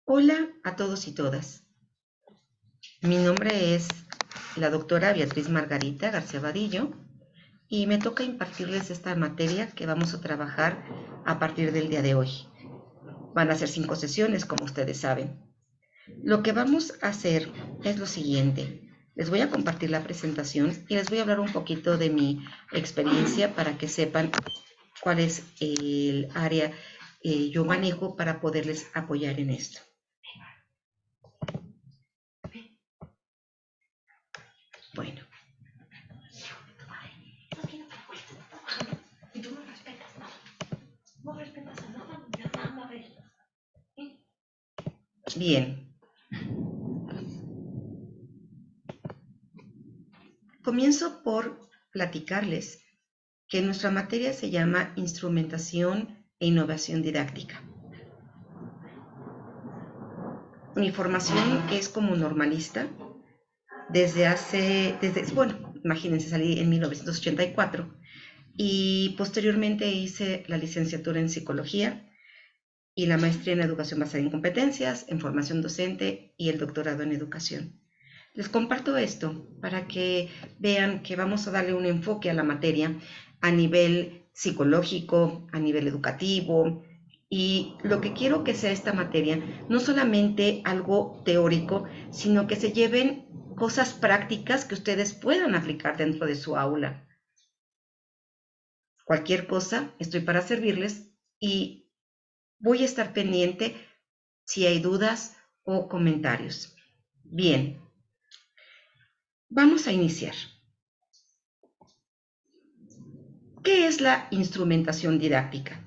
Hola a todos y todas. Mi nombre es la doctora Beatriz Margarita García Vadillo y me toca impartirles esta materia que vamos a trabajar a partir del día de hoy. Van a ser 5 sesiones, como ustedes saben. Lo que vamos a hacer es lo siguiente. Les voy a compartir la presentación y les voy a hablar un poquito de mi experiencia para que sepan cuál es el área que yo manejo para poderles apoyar en esto. Bueno. Bien. Comienzo por platicarles que nuestra materia se llama Instrumentación e Innovación Didáctica. Mi formación es como normalista imagínense, salí en 1984 y posteriormente hice la licenciatura en Psicología y la maestría en Educación basada en competencias, en formación docente y el doctorado en Educación. Les comparto esto para que vean que vamos a darle un enfoque a la materia a nivel psicológico, a nivel educativo, y lo que quiero que sea esta materia no solamente algo teórico, sino que se lleven cosas prácticas que ustedes puedan aplicar dentro de su aula. Cualquier cosa, estoy para servirles y voy a estar pendiente si hay dudas o comentarios. Bien. Vamos a iniciar. ¿Qué es la instrumentación didáctica?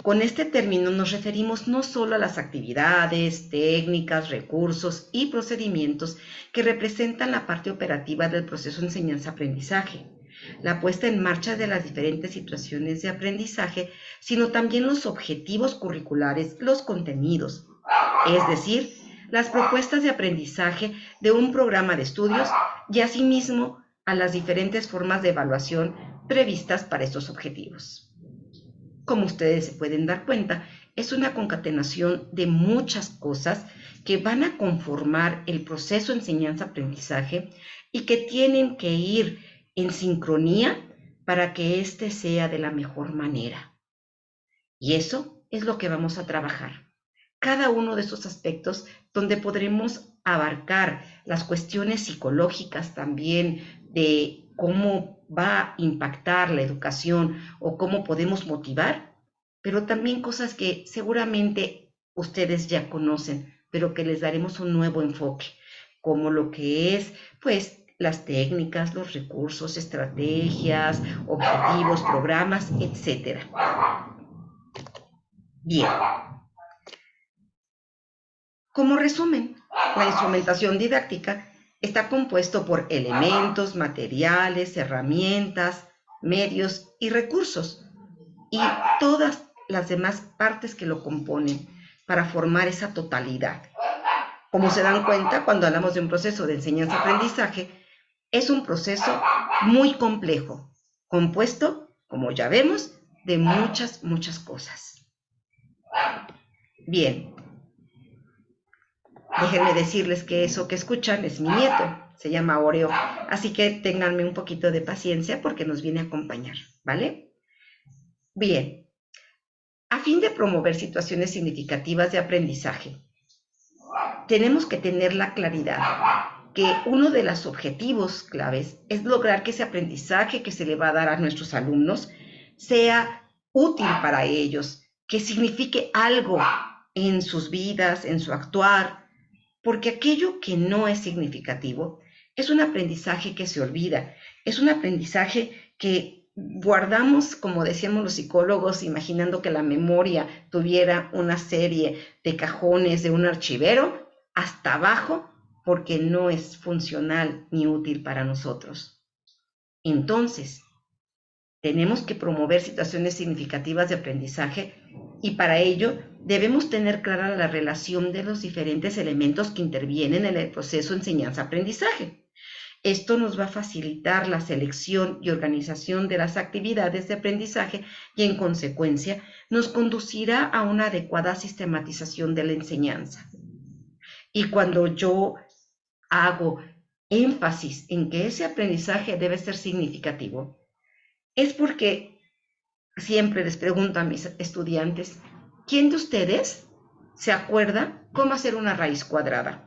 Con este término nos referimos no solo a las actividades, técnicas, recursos y procedimientos que representan la parte operativa del proceso de enseñanza-aprendizaje, la puesta en marcha de las diferentes situaciones de aprendizaje, sino también los objetivos curriculares, los contenidos, es decir, las propuestas de aprendizaje de un programa de estudios y asimismo a las diferentes formas de evaluación previstas para estos objetivos. Como ustedes se pueden dar cuenta, es una concatenación de muchas cosas que van a conformar el proceso de enseñanza-aprendizaje y que tienen que ir en sincronía para que éste sea de la mejor manera. Y eso es lo que vamos a trabajar. Cada uno de esos aspectos donde podremos abarcar las cuestiones psicológicas también de cómo va a impactar la educación o cómo podemos motivar, pero también cosas que seguramente ustedes ya conocen, pero que les daremos un nuevo enfoque, como lo que es, pues, las técnicas, los recursos, estrategias, objetivos, programas, etc. Bien. Como resumen, la instrumentación didáctica está compuesto por elementos, materiales, herramientas, medios y recursos y todas las demás partes que lo componen para formar esa totalidad. Como se dan cuenta, cuando hablamos de un proceso de enseñanza-aprendizaje, es un proceso muy complejo, compuesto, como ya vemos, de muchas cosas. Bien. Déjenme decirles que eso que escuchan es mi nieto, se llama Oreo, así que ténganme un poquito de paciencia porque nos viene a acompañar, ¿vale? Bien, a fin de promover situaciones significativas de aprendizaje, tenemos que tener la claridad que uno de los objetivos claves es lograr que ese aprendizaje que se le va a dar a nuestros alumnos sea útil para ellos, que signifique algo en sus vidas, en su actuar, porque aquello que no es significativo es un aprendizaje que se olvida, es un aprendizaje que guardamos, como decíamos los psicólogos, imaginando que la memoria tuviera una serie de cajones de un archivero hasta abajo, porque no es funcional ni útil para nosotros. Entonces, tenemos que promover situaciones significativas de aprendizaje y para ello debemos tener clara la relación de los diferentes elementos que intervienen en el proceso de enseñanza-aprendizaje. Esto nos va a facilitar la selección y organización de las actividades de aprendizaje y, en consecuencia, nos conducirá a una adecuada sistematización de la enseñanza. Y cuando yo hago énfasis en que ese aprendizaje debe ser significativo, es porque siempre les pregunto a mis estudiantes, ¿quién de ustedes se acuerda cómo hacer una raíz cuadrada?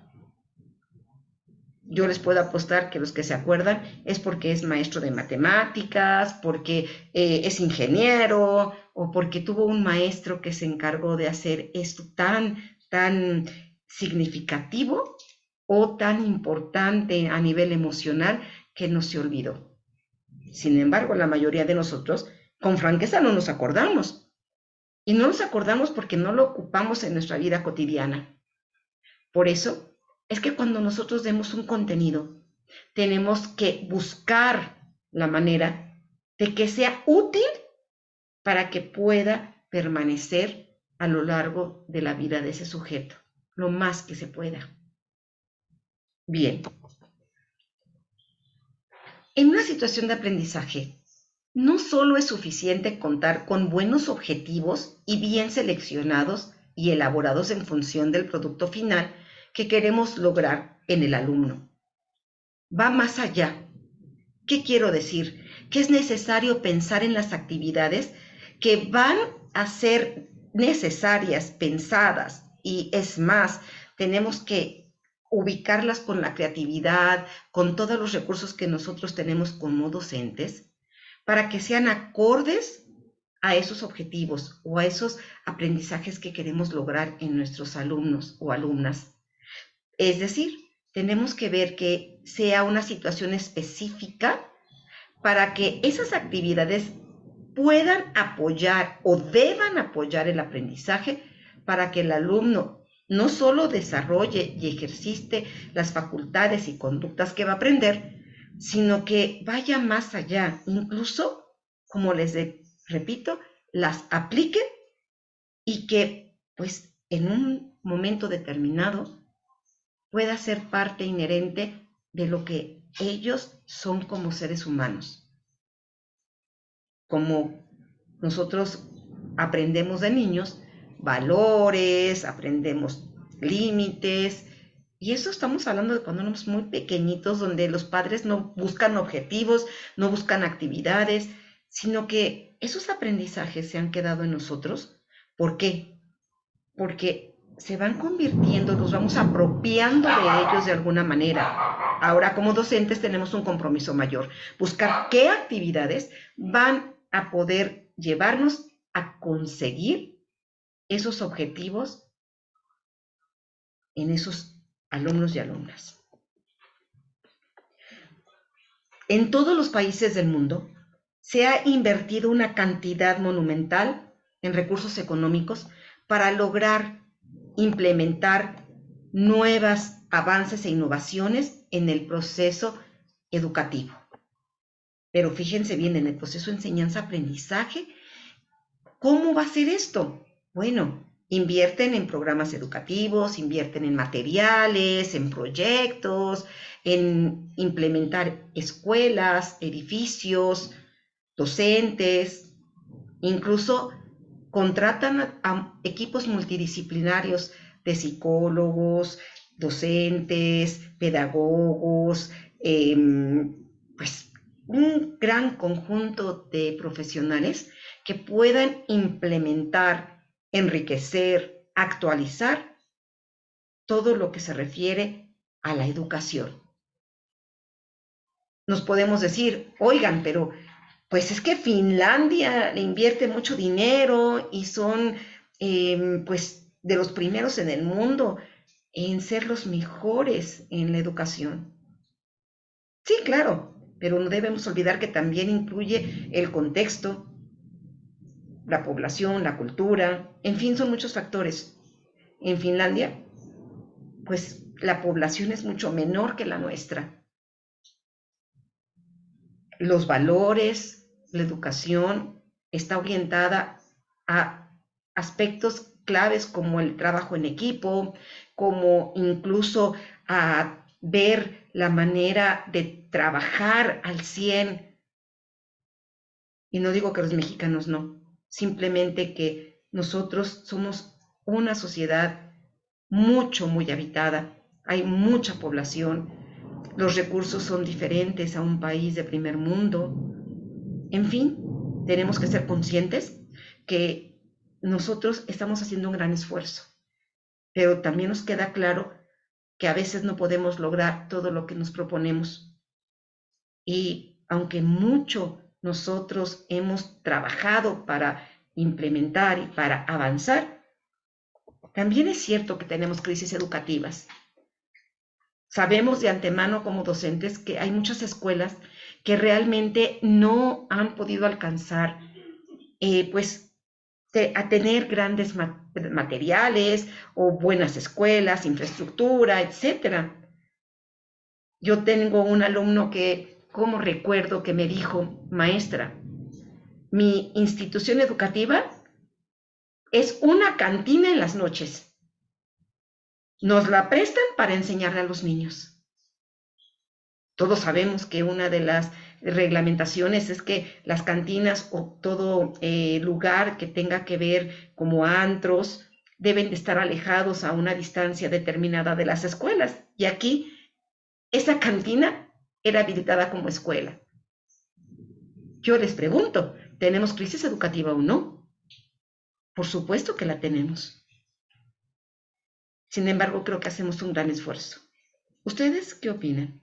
Yo les puedo apostar que los que se acuerdan es porque es maestro de matemáticas, porque es ingeniero o porque tuvo un maestro que se encargó de hacer esto tan significativo o tan importante a nivel emocional que no se olvidó. Sin embargo, la mayoría de nosotros, con franqueza, no nos acordamos. Y no nos acordamos porque no lo ocupamos en nuestra vida cotidiana. Por eso es que cuando nosotros demos un contenido, tenemos que buscar la manera de que sea útil para que pueda permanecer a lo largo de la vida de ese sujeto, lo más que se pueda. Bien, en una situación de aprendizaje, no solo es suficiente contar con buenos objetivos y bien seleccionados y elaborados en función del producto final que queremos lograr en el alumno. Va más allá. ¿Qué quiero decir? Que es necesario pensar en las actividades que van a ser necesarias, pensadas, y es más, tenemos que ubicarlas con la creatividad, con todos los recursos que nosotros tenemos como docentes, para que sean acordes a esos objetivos o a esos aprendizajes que queremos lograr en nuestros alumnos o alumnas. Es decir, tenemos que ver que sea una situación específica para que esas actividades puedan apoyar o deban apoyar el aprendizaje para que el alumno no solo desarrolle y ejercite las facultades y conductas que va a aprender, sino que vaya más allá, incluso, como les repito, las aplique y que, pues, en un momento determinado pueda ser parte inherente de lo que ellos son como seres humanos. Como nosotros aprendemos de niños, valores, aprendemos límites, y eso estamos hablando de cuando éramos muy pequeñitos, donde los padres no buscan objetivos, no buscan actividades, sino que esos aprendizajes se han quedado en nosotros. ¿Por qué? Porque se van convirtiendo, nos vamos apropiando de ellos de alguna manera. Ahora, como docentes, tenemos un compromiso mayor, buscar qué actividades van a poder llevarnos a conseguir esos objetivos en esos alumnos y alumnas. En todos los países del mundo se ha invertido una cantidad monumental en recursos económicos para lograr implementar nuevos avances e innovaciones en el proceso educativo. Pero fíjense bien, en el proceso de enseñanza-aprendizaje, ¿cómo va a ser esto? Bueno, invierten en programas educativos, invierten en materiales, en proyectos, en implementar escuelas, edificios, docentes, incluso contratan a equipos multidisciplinarios de psicólogos, docentes, pedagogos, pues un gran conjunto de profesionales que puedan implementar, enriquecer, actualizar todo lo que se refiere a la educación. Nos podemos decir, oigan, pero pues es que Finlandia le invierte mucho dinero y son pues de los primeros en el mundo en ser los mejores en la educación. Sí, claro, pero no debemos olvidar que también incluye el contexto, la población, la cultura, en fin, son muchos factores. En Finlandia, pues la población es mucho menor que la nuestra. Los valores, la educación está orientada a aspectos claves como el trabajo en equipo, como incluso a ver la manera de trabajar al 100. Y no digo que los mexicanos no, simplemente que nosotros somos una sociedad muy habitada, hay mucha población, los recursos son diferentes a un país de primer mundo. En fin, tenemos que ser conscientes que nosotros estamos haciendo un gran esfuerzo, pero también nos queda claro que a veces no podemos lograr todo lo que nos proponemos. Y aunque mucho nosotros hemos trabajado para implementar y para avanzar, también es cierto que tenemos crisis educativas. Sabemos de antemano como docentes que hay muchas escuelas que realmente no han podido alcanzar a tener grandes materiales o buenas escuelas, infraestructura, etcétera. Yo tengo un alumno que, como recuerdo, que me dijo: maestra, mi institución educativa es una cantina en las noches. Nos la prestan para enseñarle a los niños. Todos sabemos que una de las reglamentaciones es que las cantinas o todo lugar que tenga que ver como antros deben de estar alejados a una distancia determinada de las escuelas. Y aquí esa cantina era habilitada como escuela. Yo les pregunto, ¿tenemos crisis educativa o no? Por supuesto que la tenemos. Sin embargo, creo que hacemos un gran esfuerzo. ¿Ustedes qué opinan?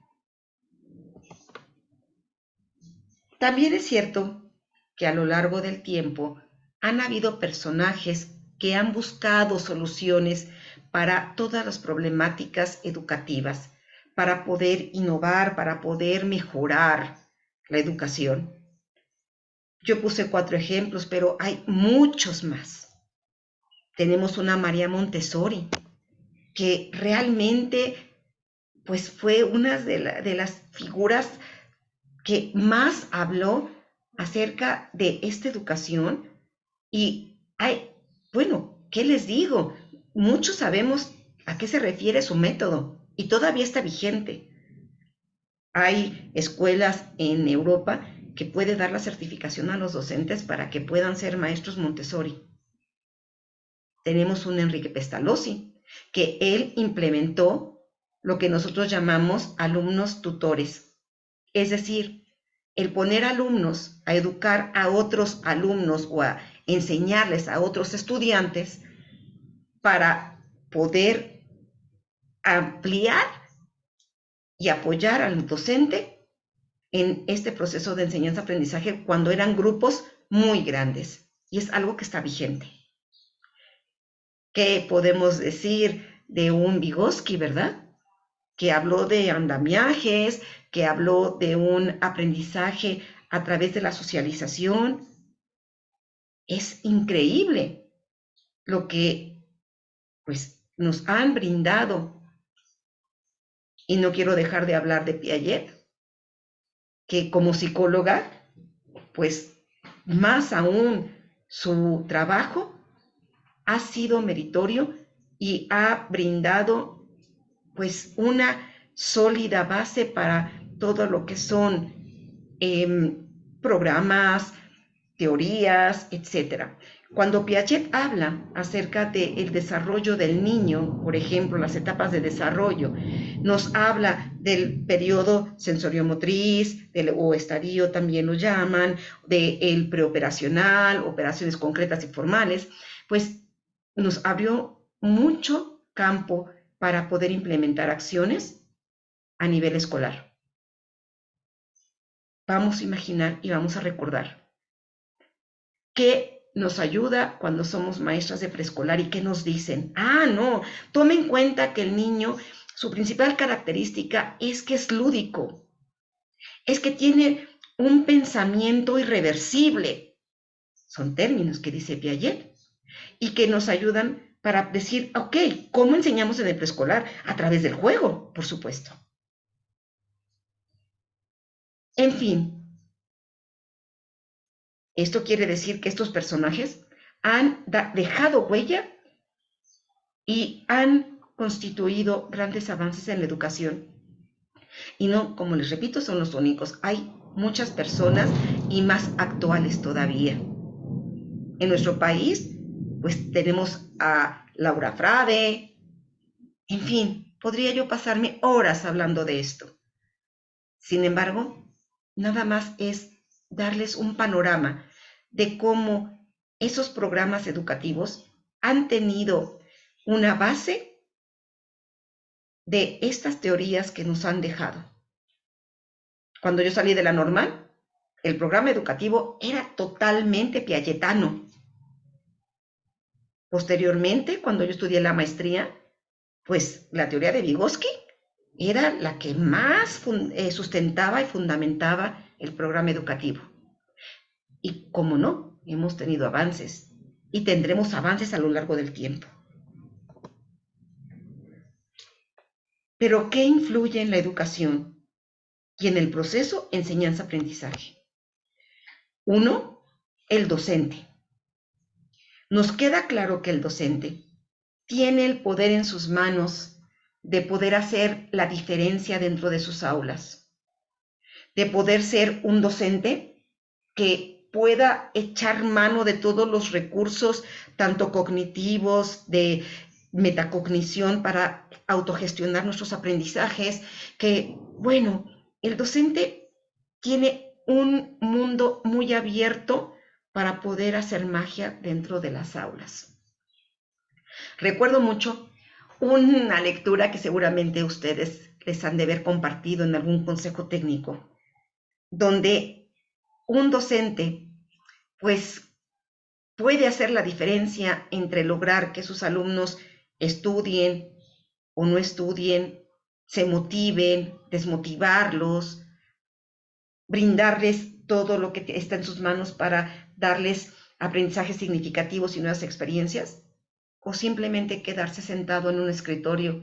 También es cierto que a lo largo del tiempo han habido personajes que han buscado soluciones para todas las problemáticas educativas, para poder innovar, para poder mejorar la educación. Yo puse 4 ejemplos, pero hay muchos más. Tenemos una María Montessori, que realmente pues fue una de las figuras que más habló acerca de esta educación. Y bueno, ¿qué les digo? Muchos sabemos a qué se refiere su método y todavía está vigente. Hay escuelas en Europa que puede dar la certificación a los docentes para que puedan ser maestros Montessori. Tenemos un Enrique Pestalozzi, que él implementó lo que nosotros llamamos alumnos tutores. Es decir, el poner alumnos a educar a otros alumnos o a enseñarles a otros estudiantes para poder ampliar y apoyar al docente en este proceso de enseñanza-aprendizaje cuando eran grupos muy grandes. Y es algo que está vigente. ¿Qué podemos decir de un Vygotsky, verdad? Que habló de andamiajes, que habló de un aprendizaje a través de la socialización. Es increíble lo que pues, nos han brindado. Y no quiero dejar de hablar de Piaget, que como psicóloga, pues más aún su trabajo ha sido meritorio y ha brindado pues una sólida base para todo lo que son programas, teorías, etc. Cuando Piaget habla acerca del desarrollo del niño, por ejemplo, las etapas de desarrollo, nos habla del periodo sensoriomotriz, o estadio también lo llaman, del preoperacional, operaciones concretas y formales, pues nos abrió mucho campo para poder implementar acciones a nivel escolar. Vamos a imaginar y vamos a recordar qué nos ayuda cuando somos maestras de preescolar y qué nos dicen. No, tome en cuenta que el niño, su principal característica es que es lúdico, es que tiene un pensamiento irreversible. Son términos que dice Piaget y que nos ayudan para decir, ok, ¿cómo enseñamos en el preescolar? A través del juego, por supuesto. En fin, esto quiere decir que estos personajes han dejado huella y han constituido grandes avances en la educación. Y no, como les repito, son los únicos. Hay muchas personas y más actuales todavía. En nuestro país, pues tenemos a Laura Frade, en fin, podría yo pasarme horas hablando de esto. Sin embargo, nada más es darles un panorama de cómo esos programas educativos han tenido una base de estas teorías que nos han dejado. Cuando yo salí de la normal, el programa educativo era totalmente piagetano. Posteriormente, cuando yo estudié la maestría, pues la teoría de Vygotsky era la que más sustentaba y fundamentaba el programa educativo. Y como no, hemos tenido avances y tendremos avances a lo largo del tiempo. Pero ¿qué influye en la educación y en el proceso enseñanza-aprendizaje? Uno, el docente. Nos queda claro que el docente tiene el poder en sus manos de poder hacer la diferencia dentro de sus aulas, de poder ser un docente que pueda echar mano de todos los recursos, tanto cognitivos, de metacognición para autogestionar nuestros aprendizajes, que, bueno, el docente tiene un mundo muy abierto para poder hacer magia dentro de las aulas. Recuerdo mucho una lectura que seguramente ustedes les han de haber compartido en algún consejo técnico, donde un docente pues puede hacer la diferencia entre lograr que sus alumnos estudien o no estudien, se motiven, desmotivarlos, brindarles todo lo que está en sus manos para darles aprendizajes significativos y nuevas experiencias, o simplemente quedarse sentado en un escritorio,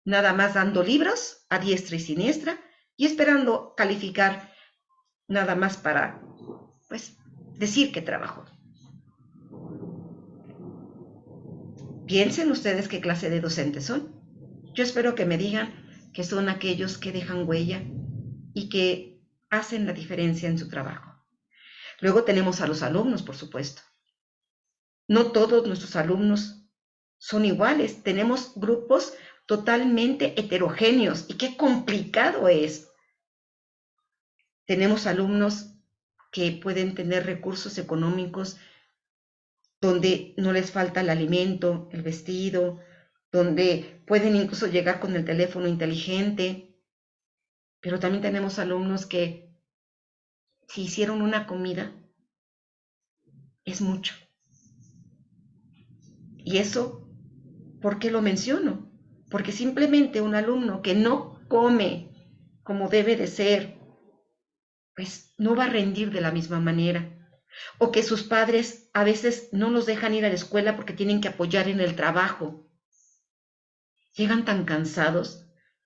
nada más dando libros a diestra y siniestra y esperando calificar nada más para, pues, decir que trabajó. Piensen ustedes qué clase de docentes son. Yo espero que me digan que son aquellos que dejan huella y que hacen la diferencia en su trabajo. Luego tenemos a los alumnos, por supuesto. No todos nuestros alumnos son iguales. Tenemos grupos totalmente heterogéneos y qué complicado es. Tenemos alumnos que pueden tener recursos económicos donde no les falta el alimento, el vestido, donde pueden incluso llegar con el teléfono inteligente, pero también tenemos alumnos que si hicieron una comida, es mucho. Y eso, ¿por qué lo menciono? Porque simplemente un alumno que no come como debe de ser, pues no va a rendir de la misma manera. O que sus padres a veces no los dejan ir a la escuela porque tienen que apoyar en el trabajo. Llegan tan cansados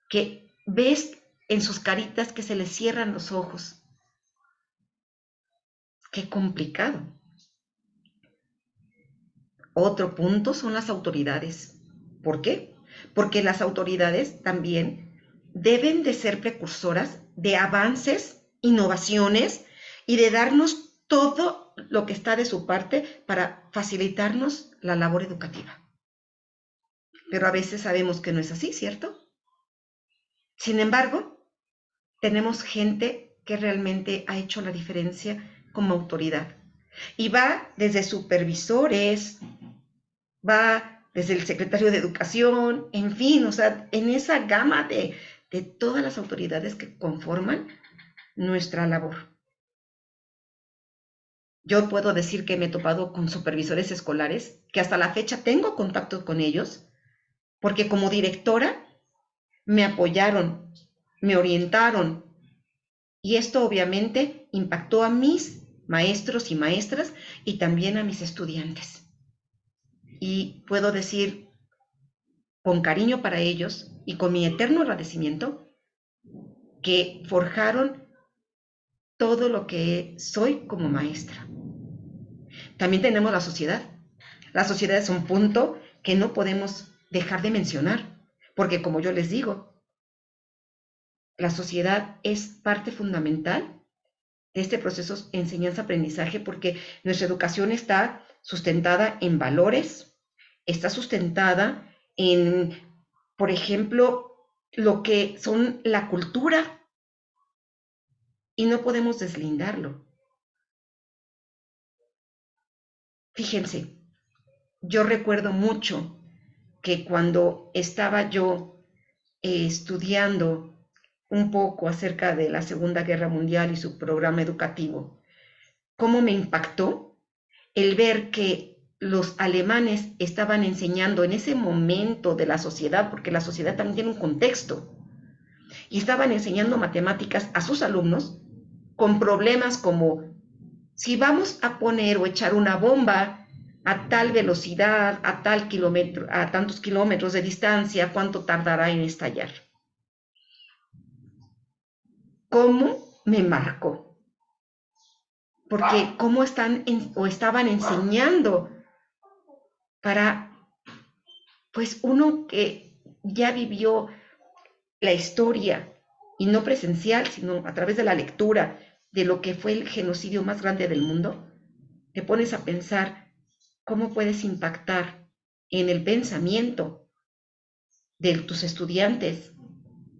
que ves en sus caritas que se les cierran los ojos. Qué complicado. Otro punto son las autoridades. ¿Por qué? Porque las autoridades también deben de ser precursoras de avances, innovaciones y de darnos todo lo que está de su parte para facilitarnos la labor educativa. Pero a veces sabemos que no es así, ¿cierto? Sin embargo, tenemos gente que realmente ha hecho la diferencia como autoridad. Y va desde supervisores, va desde el secretario de Educación, en fin, o sea, en esa gama de todas las autoridades que conforman nuestra labor. Yo puedo decir que me he topado con supervisores escolares, que hasta la fecha tengo contacto con ellos, porque como directora me apoyaron, me orientaron, y esto obviamente impactó a mis maestros y maestras y también a mis estudiantes. Y puedo decir con cariño para ellos y con mi eterno agradecimiento que forjaron todo lo que soy como maestra. También tenemos la sociedad. La sociedad es un punto que no podemos dejar de mencionar, porque como yo les digo, la sociedad es parte fundamental de este proceso de enseñanza-aprendizaje porque nuestra educación está sustentada en valores, está sustentada en, por ejemplo, lo que son la cultura y no podemos deslindarlo. Fíjense, yo recuerdo mucho que cuando estaba yo estudiando un poco acerca de la Segunda Guerra Mundial y su programa educativo, cómo me impactó el ver que los alemanes estaban enseñando en ese momento de la sociedad, porque la sociedad también tiene un contexto, y estaban enseñando matemáticas a sus alumnos con problemas como si vamos a poner o echar una bomba a tal velocidad, a tal kilómetro, a tantos kilómetros de distancia, ¿cuánto tardará en estallar? ¿Cómo me marcó? Porque cómo estaban enseñando para, pues uno que ya vivió la historia, y no presencial, sino a través de la lectura de lo que fue el genocidio más grande del mundo, te pones a pensar cómo puedes impactar en el pensamiento de tus estudiantes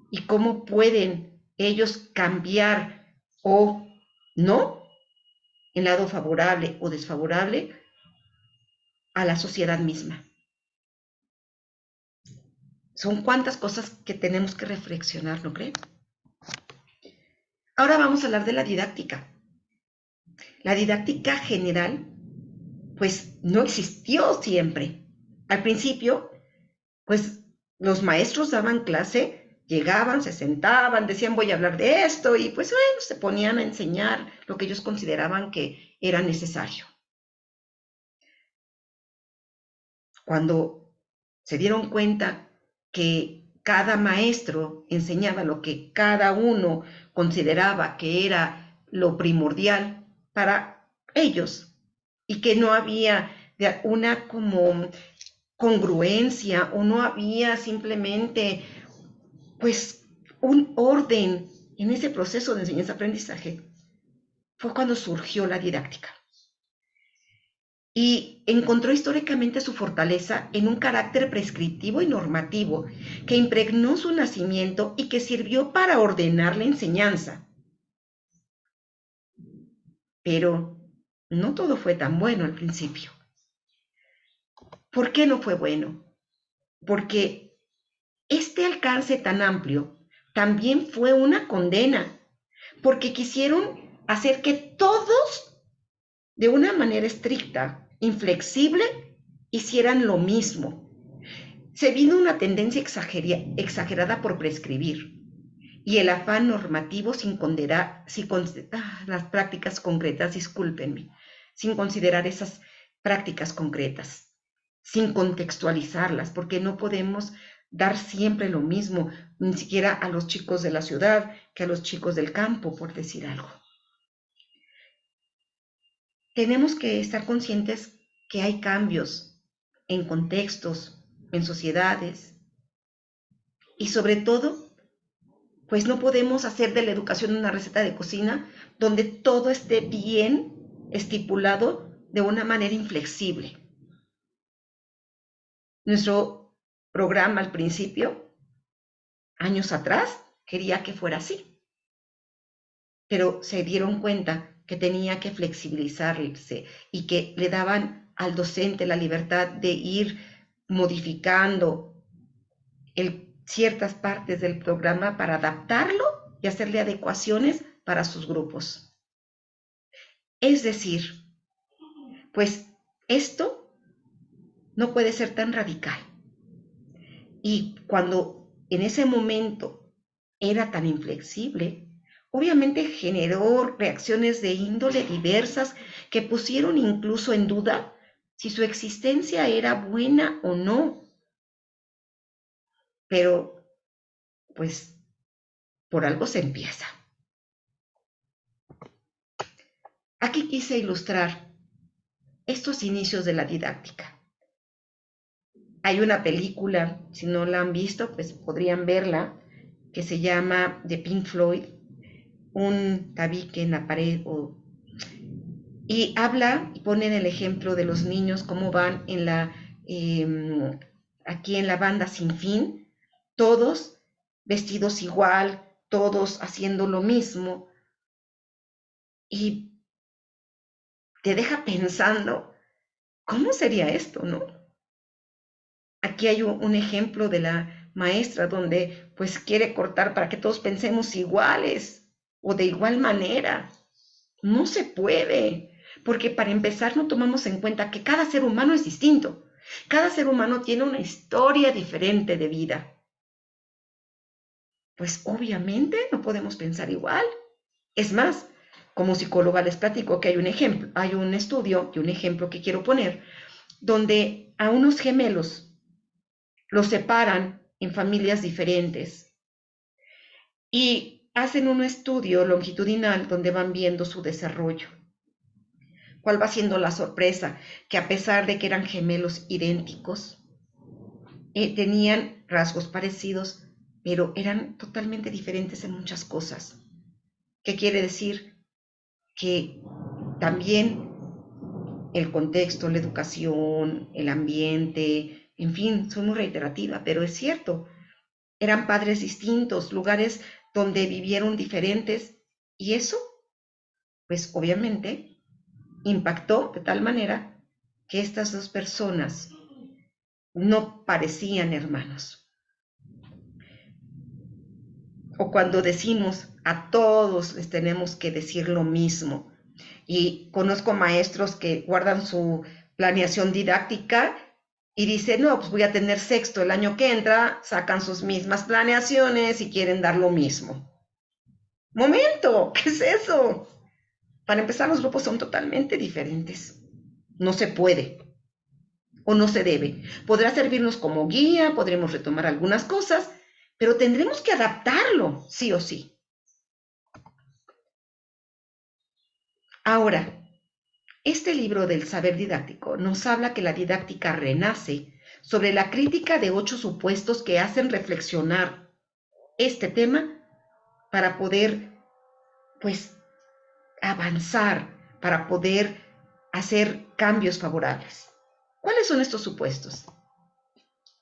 y cómo pueden ellos cambiar o no en lado favorable o desfavorable a la sociedad misma. Son cuantas cosas que tenemos que reflexionar, ¿no creen? Ahora vamos a hablar de la didáctica. La didáctica general, pues no existió siempre. Al principio, pues los maestros daban clase, llegaban, se sentaban, decían voy a hablar de esto y pues bueno, se ponían a enseñar lo que ellos consideraban que era necesario. Cuando se dieron cuenta que cada maestro enseñaba lo que cada uno consideraba que era lo primordial para ellos y que no había una como congruencia o no había simplemente pues un orden en ese proceso de enseñanza-aprendizaje, fue cuando surgió la didáctica. Y encontró históricamente su fortaleza en un carácter prescriptivo y normativo que impregnó su nacimiento y que sirvió para ordenar la enseñanza. Pero no todo fue tan bueno al principio. ¿Por qué no fue bueno? Porque este alcance tan amplio también fue una condena, porque quisieron hacer que todos, de una manera estricta, inflexible, hicieran lo mismo. Se vino una tendencia exagerada por prescribir y el afán normativo las prácticas concretas, discúlpenme, sin considerar esas prácticas concretas, sin contextualizarlas, porque no podemos dar siempre lo mismo, ni siquiera a los chicos de la ciudad que a los chicos del campo, por decir algo. Tenemos que estar conscientes que hay cambios en contextos, en sociedades, y sobre todo, pues no podemos hacer de la educación una receta de cocina donde todo esté bien estipulado de una manera inflexible. Nuestro programa al principio, años atrás, quería que fuera así, pero se dieron cuenta que tenía que flexibilizarse y que le daban al docente la libertad de ir modificando ciertas partes del programa para adaptarlo y hacerle adecuaciones para sus grupos. Es decir, pues esto no puede ser tan radical. Y cuando en ese momento era tan inflexible, obviamente generó reacciones de índole diversas que pusieron incluso en duda si su existencia era buena o no. Pero, pues, por algo se empieza. Aquí quise ilustrar estos inicios de la didáctica. Hay una película, si no la han visto, pues podrían verla, que se llama de Pink Floyd, un tabique en la pared, y habla y pone el ejemplo de los niños, cómo van aquí en la banda Sin Fin, todos vestidos igual, todos haciendo lo mismo, y te deja pensando, ¿cómo sería esto, no? Aquí hay un ejemplo de la maestra donde pues quiere cortar para que todos pensemos iguales o de igual manera. No se puede, porque para empezar no tomamos en cuenta que cada ser humano es distinto. Cada ser humano tiene una historia diferente de vida. Pues obviamente no podemos pensar igual. Es más, como psicóloga les platico que hay un ejemplo, hay un estudio y un ejemplo que quiero poner, donde a unos gemelos los separan en familias diferentes y hacen un estudio longitudinal donde van viendo su desarrollo. ¿Cuál va siendo la sorpresa? Que a pesar de que eran gemelos idénticos, tenían rasgos parecidos, pero eran totalmente diferentes en muchas cosas. ¿Qué quiere decir? Que también el contexto, la educación, el ambiente, en fin, soy muy reiterativa, pero es cierto, eran padres distintos, lugares donde vivieron diferentes, y eso, pues obviamente, impactó de tal manera que estas dos personas no parecían hermanos. O cuando decimos a todos les tenemos que decir lo mismo. Y conozco maestros que guardan su planeación didáctica y dicen, no, pues voy a tener sexto el año que entra, sacan sus mismas planeaciones y quieren dar lo mismo. Momento, ¿qué es eso? Para empezar, los grupos son totalmente diferentes. No se puede o no se debe. Podrá servirnos como guía, podremos retomar algunas cosas, pero tendremos que adaptarlo, sí o sí. Ahora, este libro del saber didáctico nos habla que la didáctica renace sobre la crítica de 8 supuestos que hacen reflexionar este tema para poder, pues, avanzar, para poder hacer cambios favorables. ¿Cuáles son estos supuestos?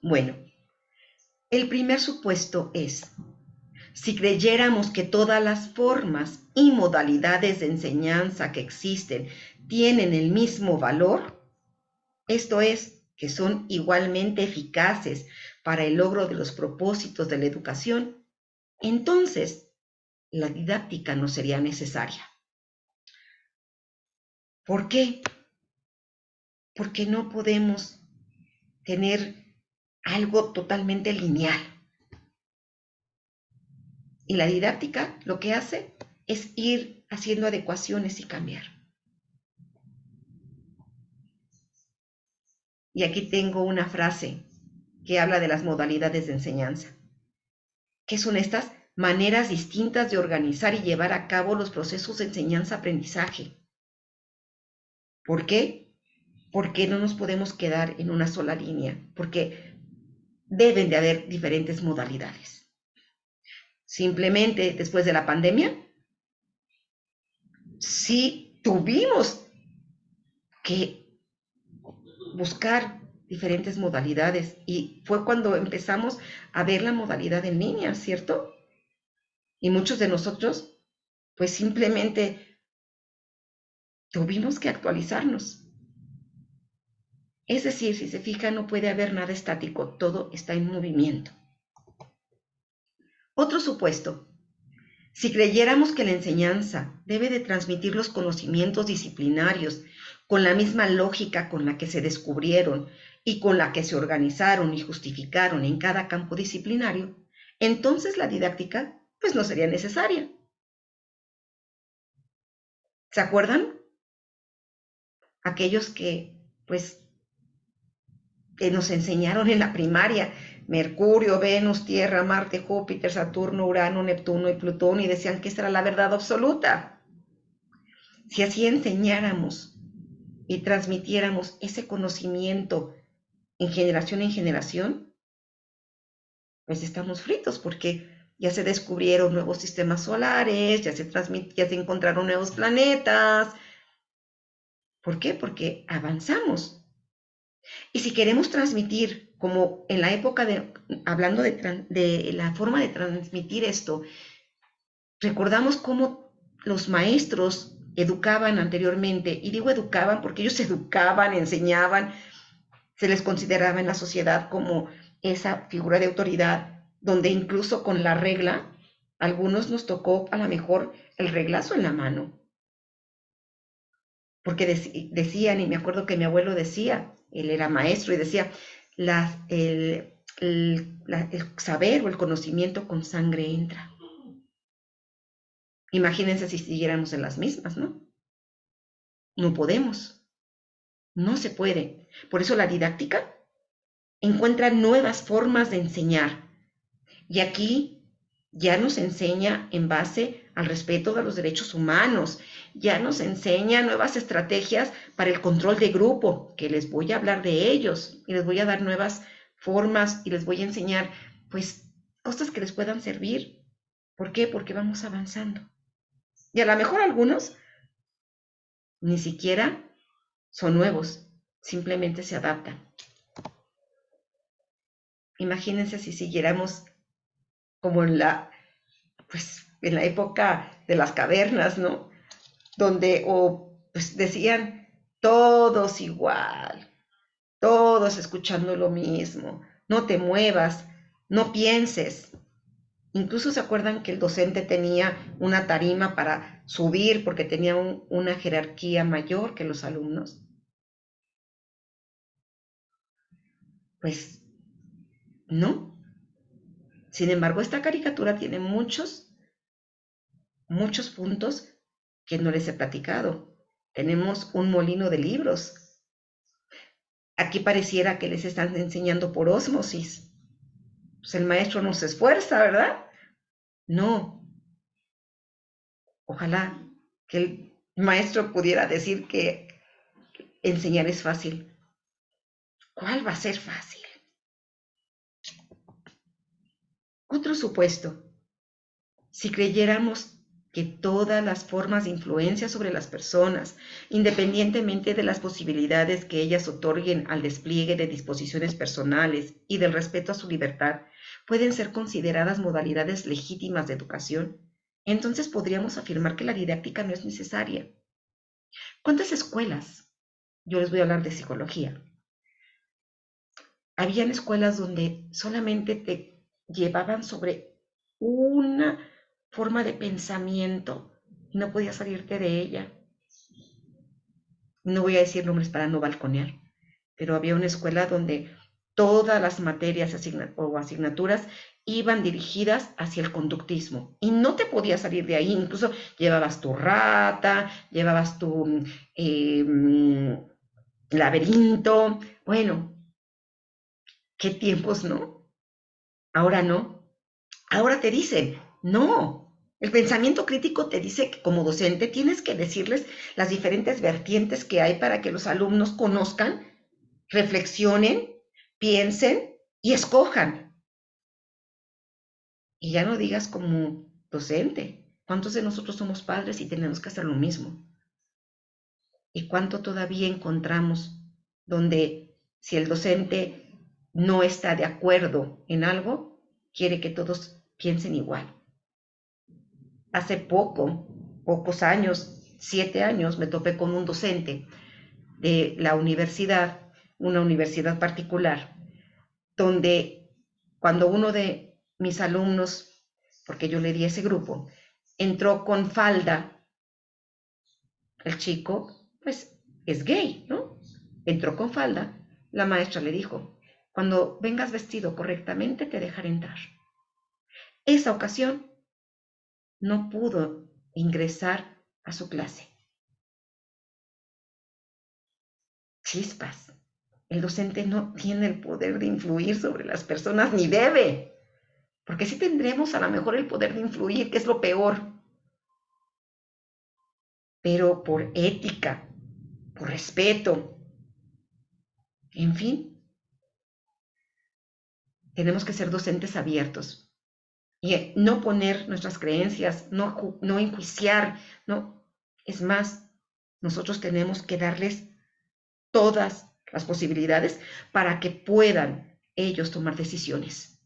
Bueno, el primer supuesto es, si creyéramos que todas las formas y modalidades de enseñanza que existen tienen el mismo valor, esto es, que son igualmente eficaces para el logro de los propósitos de la educación, entonces la didáctica no sería necesaria. ¿Por qué? Porque no podemos tener algo totalmente lineal. Y la didáctica lo que hace es ir haciendo adecuaciones y cambiar. Y aquí tengo una frase que habla de las modalidades de enseñanza. ¿Qué son estas? Maneras distintas de organizar y llevar a cabo los procesos de enseñanza-aprendizaje. ¿Por qué? Porque no nos podemos quedar en una sola línea, porque deben de haber diferentes modalidades. Simplemente después de la pandemia, sí tuvimos que buscar diferentes modalidades y fue cuando empezamos a ver la modalidad en línea, ¿cierto? Y muchos de nosotros, pues simplemente tuvimos que actualizarnos. Es decir, si se fija, no puede haber nada estático, todo está en movimiento. Otro supuesto, si creyéramos que la enseñanza debe de transmitir los conocimientos disciplinarios con la misma lógica con la que se descubrieron y con la que se organizaron y justificaron en cada campo disciplinario, entonces la didáctica pues no sería necesaria. ¿Se acuerdan? Aquellos que pues que nos enseñaron en la primaria, Mercurio, Venus, Tierra, Marte, Júpiter, Saturno, Urano, Neptuno y Plutón, y decían que esta era la verdad absoluta. Si así enseñáramos y transmitiéramos ese conocimiento en generación, pues estamos fritos, porque ya se descubrieron nuevos sistemas solares, ya se encontraron nuevos planetas. ¿Por qué? Porque avanzamos. Y si queremos transmitir, como en la época hablando de la forma de transmitir esto, recordamos cómo los maestros educaban anteriormente, y digo educaban porque ellos educaban, enseñaban, se les consideraba en la sociedad como esa figura de autoridad, donde incluso con la regla, a algunos nos tocó a lo mejor el reglazo en la mano, porque decían, y me acuerdo que mi abuelo decía, él era maestro y decía, el saber o el conocimiento con sangre entra. Imagínense si siguiéramos en las mismas, ¿no? No podemos, no se puede. Por eso la didáctica encuentra nuevas formas de enseñar. Y aquí ya nos enseña en base al respeto de los derechos humanos, ya nos enseña nuevas estrategias para el control de grupo, que les voy a hablar de ellos y les voy a dar nuevas formas y les voy a enseñar, pues, cosas que les puedan servir. ¿Por qué? Porque vamos avanzando. Y a lo mejor algunos ni siquiera son nuevos, simplemente se adaptan. Imagínense si siguiéramos como pues, en la época de las cavernas, ¿no? Donde pues decían todos igual, todos escuchando lo mismo, no te muevas, no pienses. Incluso se acuerdan que el docente tenía una tarima para subir porque tenía una jerarquía mayor que los alumnos. Pues no. Sin embargo, esta caricatura tiene muchos puntos que no les he platicado. Tenemos un molino de libros. Aquí pareciera que les están enseñando por ósmosis. Pues el maestro no se esfuerza, ¿verdad? No. Ojalá que el maestro pudiera decir que enseñar es fácil. ¿Cuál va a ser fácil? Otro supuesto. Si creyéramos que todas las formas de influencia sobre las personas, independientemente de las posibilidades que ellas otorguen al despliegue de disposiciones personales y del respeto a su libertad, pueden ser consideradas modalidades legítimas de educación, entonces podríamos afirmar que la didáctica no es necesaria. ¿Cuántas escuelas? Yo les voy a hablar de psicología. Habían escuelas donde solamente te llevaban sobre una forma de pensamiento y no podías salirte de ella. No voy a decir nombres para no balconear, pero había una escuela donde todas las materias o asignaturas iban dirigidas hacia el conductismo y no te podías salir de ahí. Incluso llevabas tu rata, llevabas tu laberinto. Bueno, qué tiempos, ¿no? Ahora no. Ahora te dicen, no. El pensamiento crítico te dice que como docente tienes que decirles las diferentes vertientes que hay para que los alumnos conozcan, reflexionen, piensen y escojan. Y ya no digas como docente. ¿Cuántos de nosotros somos padres y tenemos que hacer lo mismo? ¿Y cuánto todavía encontramos donde si el docente no está de acuerdo en algo, quiere que todos piensen igual? Hace pocos años, 7 años, me topé con un docente de la universidad, una universidad particular, donde cuando uno de mis alumnos, porque yo le di ese grupo, entró con falda, el chico, pues es gay, ¿no? Entró con falda, la maestra le dijo, cuando vengas vestido correctamente te dejaré entrar. Esa ocasión no pudo ingresar a su clase. Chispas. El docente no tiene el poder de influir sobre las personas ni debe, porque sí tendremos a lo mejor el poder de influir, que es lo peor, pero por ética, por respeto, en fin, tenemos que ser docentes abiertos. y no poner nuestras creencias, no enjuiciar, no. Es más, nosotros tenemos que darles todas las posibilidades para que puedan ellos tomar decisiones,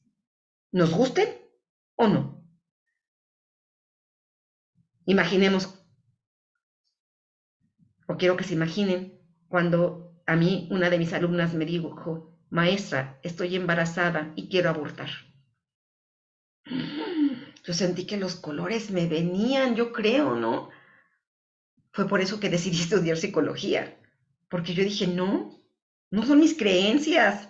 nos gusten o no. Imaginemos, o quiero que se imaginen, cuando a mí una de mis alumnas me dijo, maestra, estoy embarazada y quiero abortar. Yo sentí que los colores me venían, yo creo, ¿no? Fue por eso que decidí estudiar psicología, porque yo dije, no, no son mis creencias.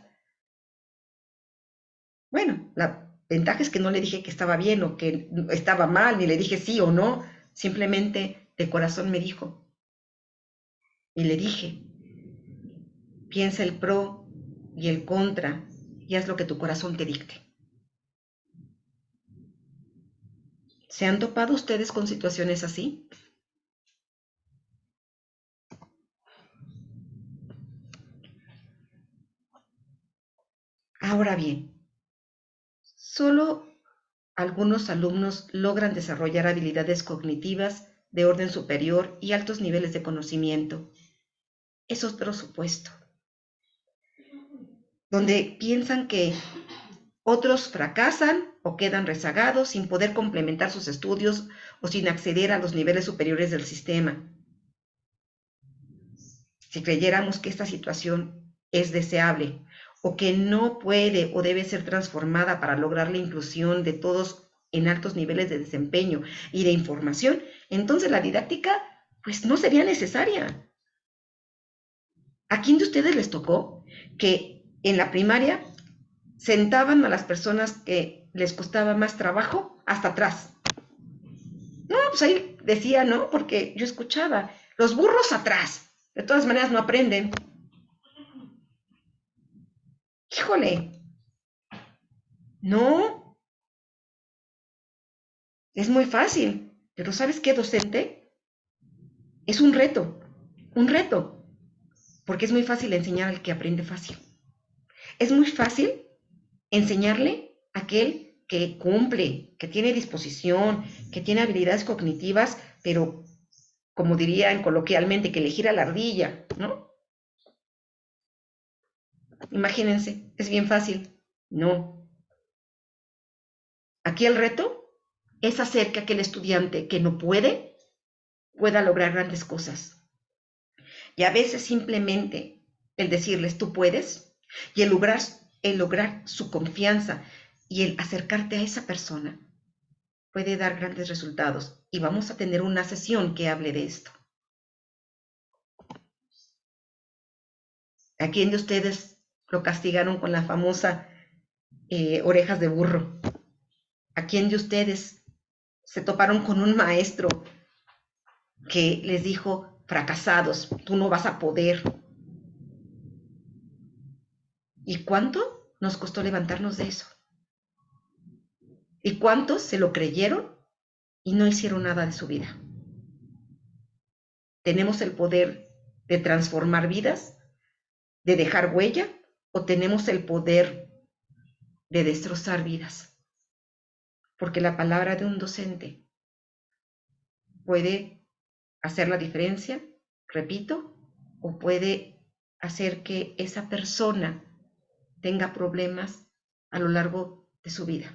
Bueno, la ventaja es que no le dije que estaba bien o que estaba mal, ni le dije sí o no, simplemente de corazón me dijo. Y le dije, piensa el pro y el contra y haz lo que tu corazón te dicte. ¿Se han topado ustedes con situaciones así? Ahora bien, solo algunos alumnos logran desarrollar habilidades cognitivas de orden superior y altos niveles de conocimiento. Es otro supuesto, donde piensan que otros fracasan o quedan rezagados sin poder complementar sus estudios o sin acceder a los niveles superiores del sistema. Si creyéramos que esta situación es deseable o que no puede o debe ser transformada para lograr la inclusión de todos en altos niveles de desempeño y de información, entonces la didáctica pues no sería necesaria. ¿A quién de ustedes les tocó que en la primaria sentaban a las personas que les costaba más trabajo hasta atrás? No, pues ahí decía, ¿no? Porque yo escuchaba, los burros atrás. De todas maneras no aprenden. Híjole, no, es muy fácil. Pero ¿sabes qué, docente? Es un reto, porque es muy fácil enseñar al que aprende fácil. Es muy fácil enseñarle a aquel que cumple, que tiene disposición, que tiene habilidades cognitivas, pero como dirían coloquialmente, que le gira la ardilla, ¿no? Imagínense, es bien fácil. No. Aquí el reto es hacer que aquel estudiante que no pueda lograr grandes cosas. Y a veces simplemente el decirles tú puedes y el lograr su confianza y el acercarte a esa persona puede dar grandes resultados. Y vamos a tener una sesión que hable de esto. ¿A quién de ustedes lo castigaron con la famosa orejas de burro? ¿A quién de ustedes se toparon con un maestro que les dijo, fracasados, tú no vas a poder? ¿Y cuánto nos costó levantarnos de eso? ¿Y cuántos se lo creyeron y no hicieron nada de su vida? ¿Tenemos el poder de transformar vidas, de dejar huella, o tenemos el poder de destrozar vidas? Porque la palabra de un docente puede hacer la diferencia, repito, o puede hacer que esa persona tenga problemas a lo largo de su vida.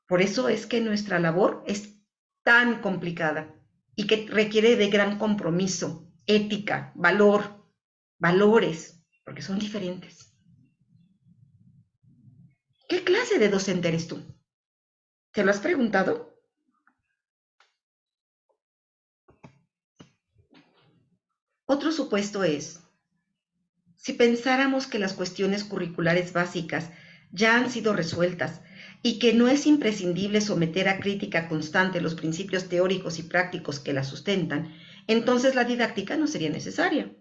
Por eso es que nuestra labor es tan complicada y que requiere de gran compromiso, ética, valores, porque son diferentes. ¿Qué clase de docente eres tú? ¿Te lo has preguntado? Otro supuesto es, si pensáramos que las cuestiones curriculares básicas ya han sido resueltas y que no es imprescindible someter a crítica constante los principios teóricos y prácticos que la sustentan, entonces la didáctica no sería necesaria.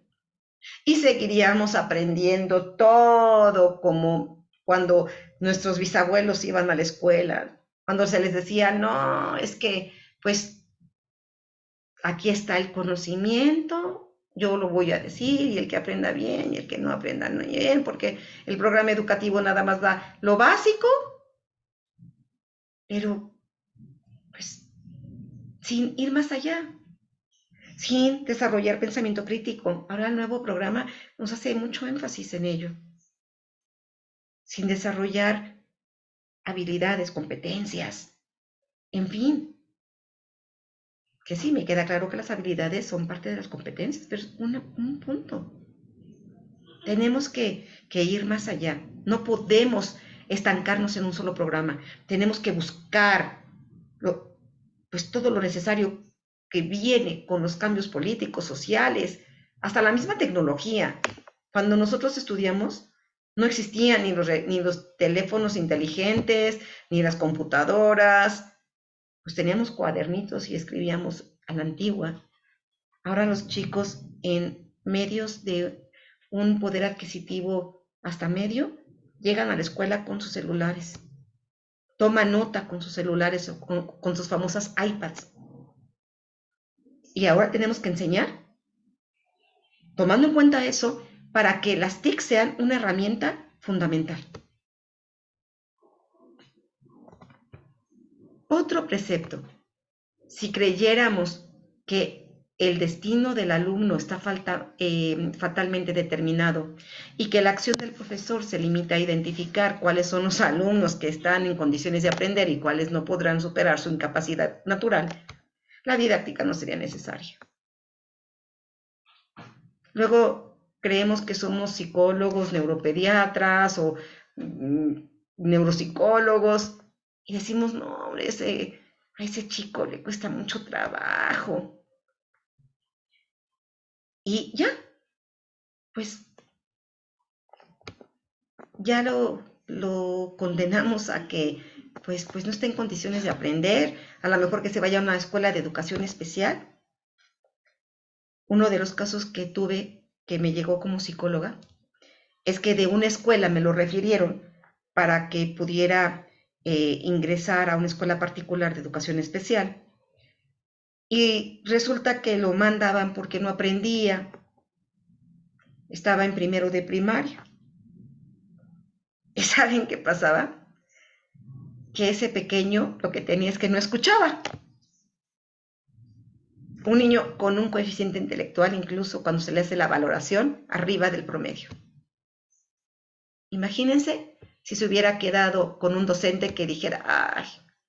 Y seguiríamos aprendiendo todo como cuando nuestros bisabuelos iban a la escuela, cuando se les decía, no, es que pues aquí está el conocimiento, yo lo voy a decir, y el que aprenda bien y el que no aprenda bien, porque el programa educativo nada más da lo básico pero pues sin ir más allá, sin desarrollar pensamiento crítico. Ahora el nuevo programa nos hace mucho énfasis en ello, sin desarrollar habilidades, competencias, en fin, que sí, me queda claro que las habilidades son parte de las competencias, pero es un punto. Tenemos que ir más allá. No podemos estancarnos en un solo programa. Tenemos que buscar pues todo lo necesario que viene con los cambios políticos, sociales, hasta la misma tecnología. Cuando nosotros estudiamos, no existían ni los teléfonos inteligentes, ni las computadoras, pues teníamos cuadernitos y escribíamos a la antigua. Ahora los chicos en medios de un poder adquisitivo hasta medio, llegan a la escuela con sus celulares, toman nota con sus celulares o con sus famosas iPads. Y ahora tenemos que enseñar, tomando en cuenta eso, para que las TIC sean una herramienta fundamental. Otro precepto: si creyéramos que el destino del alumno está fatalmente determinado y que la acción del profesor se limita a identificar cuáles son los alumnos que están en condiciones de aprender y cuáles no podrán superar su incapacidad natural, la didáctica no sería necesaria. Luego creemos que somos psicólogos, neuropediatras o neuropsicólogos y decimos, no, hombre, a ese chico le cuesta mucho trabajo. Y ya, pues ya lo condenamos a que pues no esté en condiciones de aprender, a lo mejor que se vaya a una escuela de educación especial. Uno de los casos que tuve, que me llegó como psicóloga, es que de una escuela me lo refirieron para que pudiera ingresar a una escuela particular de educación especial. Y resulta que lo mandaban porque no aprendía, estaba en primero de primaria. ¿Y saben qué pasaba? Que ese pequeño lo que tenía es que no escuchaba. Un niño con un coeficiente intelectual, incluso cuando se le hace la valoración, arriba del promedio. Imagínense si se hubiera quedado con un docente que dijera, ay,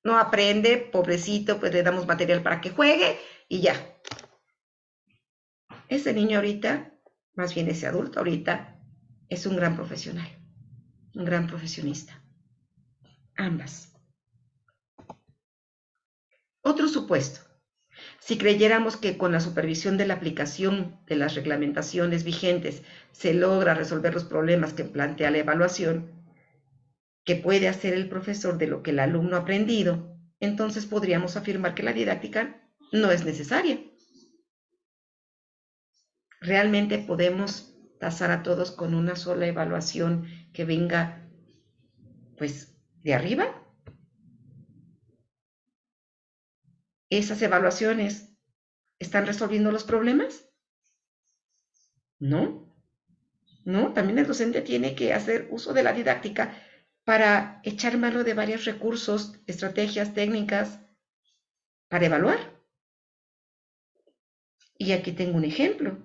no aprende, pobrecito, pues le damos material para que juegue y ya. Ese niño ahorita, más bien ese adulto ahorita, es un gran profesional, un gran profesionista. Ambas. Otro supuesto: si creyéramos que con la supervisión de la aplicación de las reglamentaciones vigentes se logra resolver los problemas que plantea la evaluación, que puede hacer el profesor de lo que el alumno ha aprendido, entonces podríamos afirmar que la didáctica no es necesaria. ¿Realmente podemos tasar a todos con una sola evaluación que venga, pues, de arriba? ¿Esas evaluaciones están resolviendo los problemas? No, no, también el docente tiene que hacer uso de la didáctica para echar mano de varios recursos, estrategias, técnicas para evaluar. Y aquí tengo un ejemplo.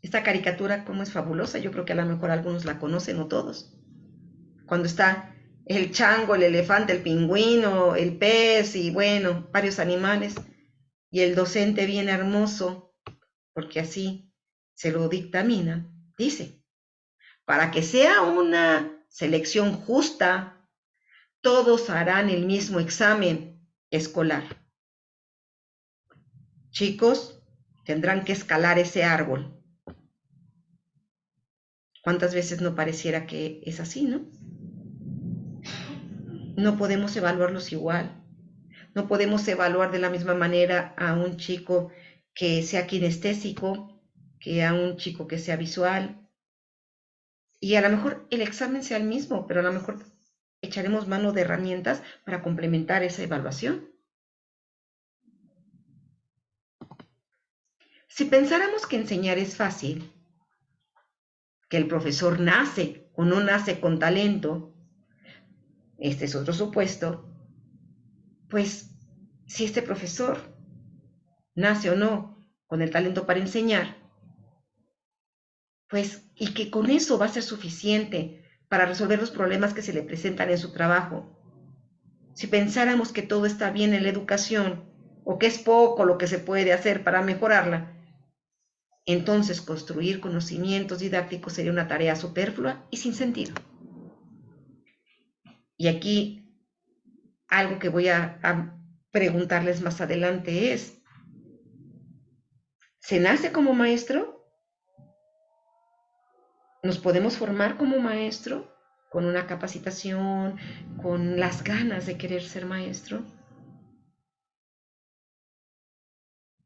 Esta caricatura, como es fabulosa, yo creo que a lo mejor algunos la conocen o todos. Cuando está el chango, el elefante, el pingüino, el pez y bueno, varios animales. Y el docente bien hermoso, porque así se lo dictamina, dice: para que sea una selección justa, todos harán el mismo examen escolar. Chicos, tendrán que escalar ese árbol. ¿Cuántas veces no pareciera que es así, no? No podemos evaluarlos igual. No podemos evaluar de la misma manera a un chico que sea kinestésico que a un chico que sea visual. Y a lo mejor el examen sea el mismo, pero a lo mejor echaremos mano de herramientas para complementar esa evaluación. Si pensáramos que enseñar es fácil, que el profesor nace o no nace con talento, este es otro supuesto, pues si este profesor nace o no con el talento para enseñar, pues y que con eso va a ser suficiente para resolver los problemas que se le presentan en su trabajo. Si pensáramos que todo está bien en la educación o que es poco lo que se puede hacer para mejorarla, entonces construir conocimientos didácticos sería una tarea superflua y sin sentido. Y aquí algo que voy a preguntarles más adelante es, ¿se nace como maestro? ¿Nos podemos formar como maestro con una capacitación, con las ganas de querer ser maestro?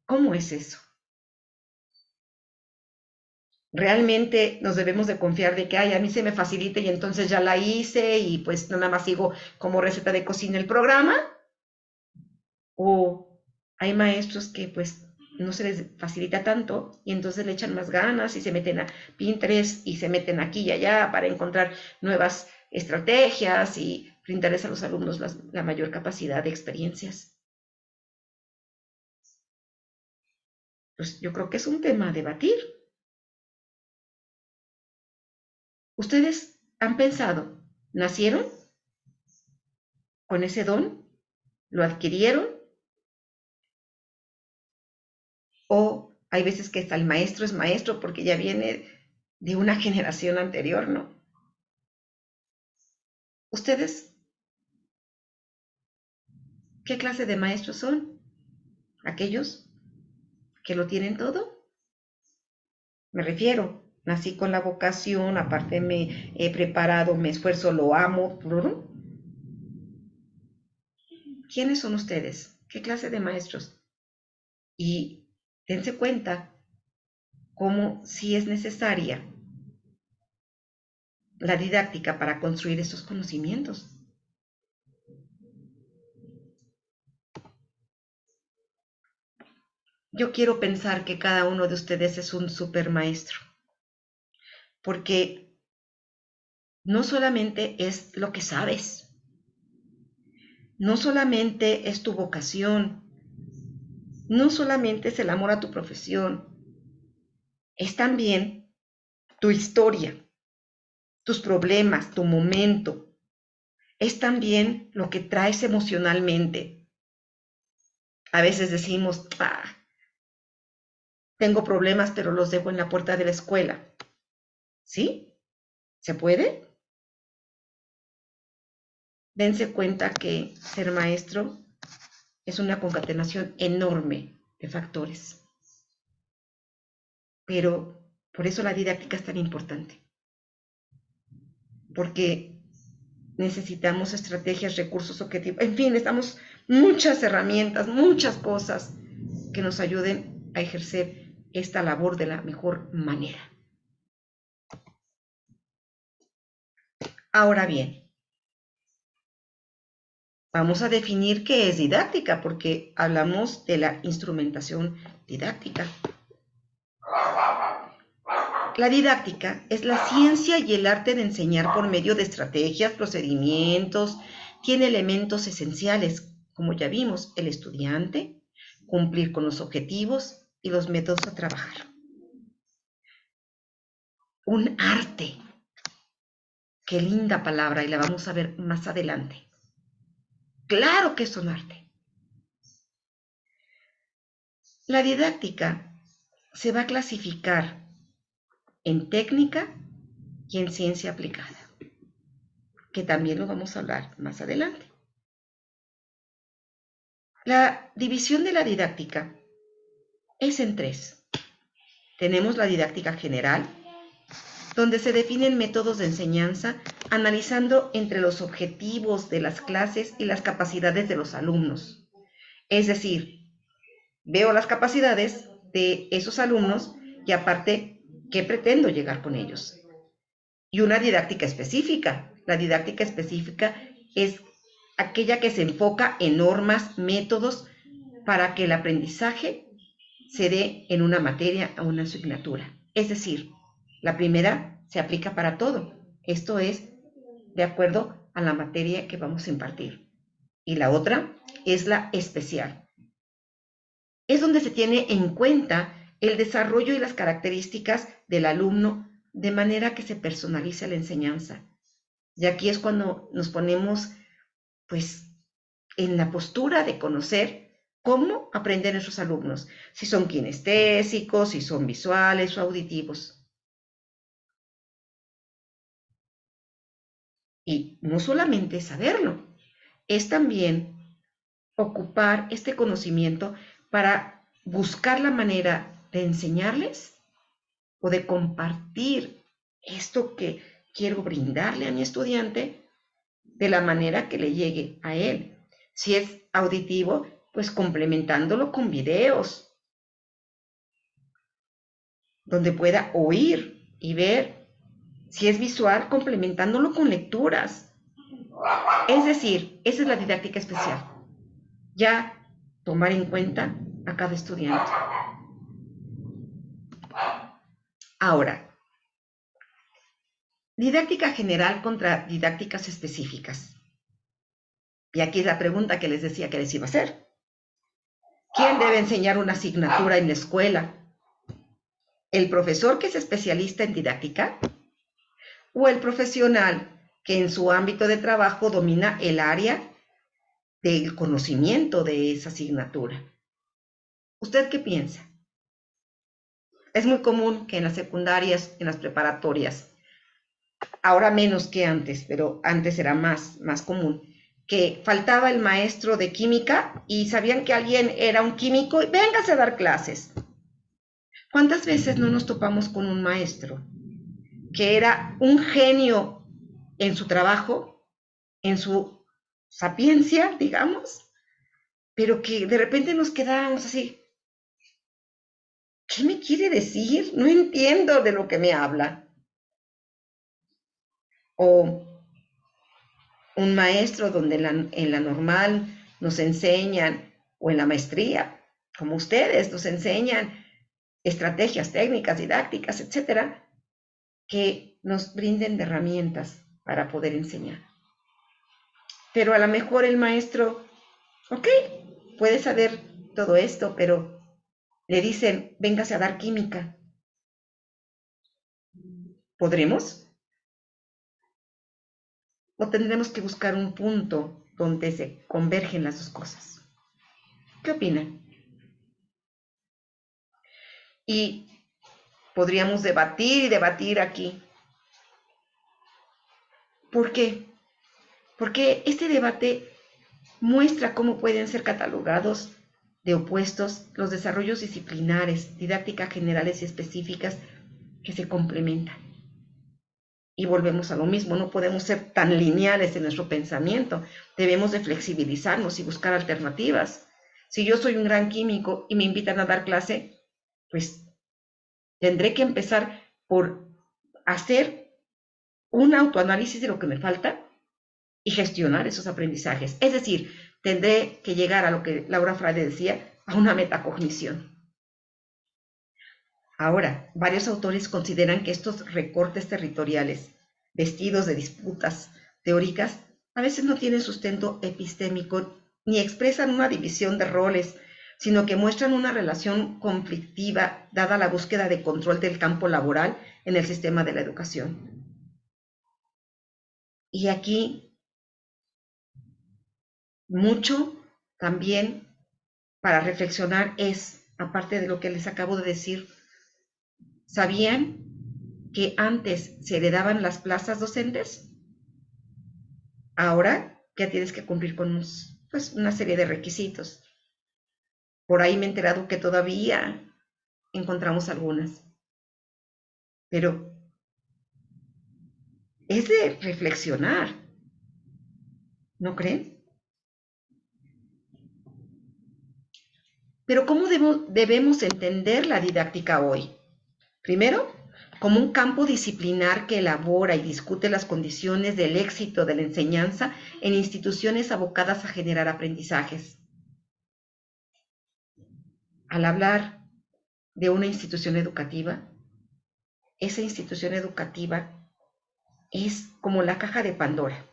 ¿Cómo es eso? Realmente nos debemos de confiar de que, ay, a mí se me facilita y entonces ya la hice y pues nada más sigo como receta de cocina el programa. O hay maestros que pues no se les facilita tanto y entonces le echan más ganas y se meten a Pinterest y se meten aquí y allá para encontrar nuevas estrategias y brindarles a los alumnos la mayor capacidad de experiencias. Pues yo creo que es un tema a debatir. ¿Ustedes han pensado, nacieron con ese don? ¿Lo adquirieron? ¿O hay veces que hasta el maestro es maestro porque ya viene de una generación anterior, ¿no? ¿Ustedes qué clase de maestros son? ¿Aquellos que lo tienen todo? Me refiero, nací con la vocación, aparte me he preparado, me esfuerzo, lo amo. ¿Quiénes son ustedes? ¿Qué clase de maestros? Y dense cuenta cómo sí es necesaria la didáctica para construir estos conocimientos. Yo quiero pensar que cada uno de ustedes es un super maestro, porque no solamente es lo que sabes, no solamente es tu vocación, no solamente es el amor a tu profesión, es también tu historia, tus problemas, tu momento, es también lo que traes emocionalmente. A veces decimos, tengo problemas, pero los dejo en la puerta de la escuela. ¿Sí? ¿Se puede? Dense cuenta que ser maestro es una concatenación enorme de factores. Pero por eso la didáctica es tan importante. Porque necesitamos estrategias, recursos, objetivos, en fin, necesitamos muchas herramientas, muchas cosas que nos ayuden a ejercer esta labor de la mejor manera. Ahora bien, vamos a definir qué es didáctica, porque hablamos de la instrumentación didáctica. La didáctica es la ciencia y el arte de enseñar por medio de estrategias, procedimientos, tiene elementos esenciales, como ya vimos, el estudiante, cumplir con los objetivos y los métodos a trabajar. Un arte. Qué linda palabra y la vamos a ver más adelante. Claro que es un arte. La didáctica se va a clasificar en técnica y en ciencia aplicada, que también lo vamos a hablar más adelante. La división de la didáctica es en tres. Tenemos la didáctica general, donde se definen métodos de enseñanza analizando entre los objetivos de las clases y las capacidades de los alumnos. Es decir, veo las capacidades de esos alumnos y aparte, ¿qué pretendo llegar con ellos? Y una didáctica específica. La didáctica específica es aquella que se enfoca en normas, métodos para que el aprendizaje se dé en una materia o una asignatura. Es decir, la primera se aplica para todo. Esto es de acuerdo a la materia que vamos a impartir. Y la otra es la especial. Es donde se tiene en cuenta el desarrollo y las características del alumno de manera que se personalice la enseñanza. Y aquí es cuando nos ponemos, pues, en la postura de conocer cómo aprenden nuestros alumnos, si son kinestésicos, si son visuales o auditivos. Y no solamente saberlo, es también ocupar este conocimiento para buscar la manera de enseñarles o de compartir esto que quiero brindarle a mi estudiante de la manera que le llegue a él. Si es auditivo, pues complementándolo con videos, donde pueda oír y ver. Si es visual, complementándolo con lecturas. Es decir, esa es la didáctica especial. Ya tomar en cuenta a cada estudiante. Ahora, didáctica general contra didácticas específicas. Y aquí es la pregunta que les decía que les iba a hacer. ¿Quién debe enseñar una asignatura en la escuela? ¿El profesor que es especialista en didáctica? ¿O el profesional que en su ámbito de trabajo domina el área del conocimiento de esa asignatura? ¿Usted qué piensa? Es muy común que en las secundarias, en las preparatorias, ahora menos que antes, pero antes era más común, que faltaba el maestro de química y sabían que alguien era un químico y véngase a dar clases. ¿Cuántas veces no nos topamos con un maestro que era un genio en su trabajo, en su sapiencia, digamos, pero que de repente nos quedábamos así? ¿Qué me quiere decir? No entiendo de lo que me habla. O un maestro donde en la normal nos enseñan, o en la maestría, como ustedes nos enseñan estrategias técnicas, didácticas, etcétera, que nos brinden de herramientas para poder enseñar. Pero a lo mejor el maestro, ok, puede saber todo esto, pero le dicen, véngase a dar química. ¿Podremos? ¿O tendremos que buscar un punto donde se convergen las dos cosas? ¿Qué opinan? Y podríamos debatir y debatir aquí. ¿Por qué? Porque este debate muestra cómo pueden ser catalogados de opuestos los desarrollos disciplinares, didácticas generales y específicas que se complementan. Y volvemos a lo mismo, no podemos ser tan lineales en nuestro pensamiento, debemos de flexibilizarnos y buscar alternativas. Si yo soy un gran químico y me invitan a dar clase, pues tendré que empezar por hacer un autoanálisis de lo que me falta y gestionar esos aprendizajes. Es decir, tendré que llegar a lo que Laura Freire decía, a una metacognición. Ahora, varios autores consideran que estos recortes territoriales, vestidos de disputas teóricas, a veces no tienen sustento epistémico ni expresan una división de roles, sino que muestran una relación conflictiva dada la búsqueda de control del campo laboral en el sistema de la educación. Y aquí mucho también para reflexionar es, aparte de lo que les acabo de decir, ¿sabían que antes se heredaban las plazas docentes? Ahora ya tienes que cumplir con pues, una serie de requisitos. Por ahí me he enterado que todavía encontramos algunas. Pero es de reflexionar, ¿no creen? Pero ¿cómo debemos entender la didáctica hoy? Primero, como un campo disciplinar que elabora y discute las condiciones del éxito de la enseñanza en instituciones abocadas a generar aprendizajes. Al hablar de una institución educativa, esa institución educativa es como la caja de Pandora.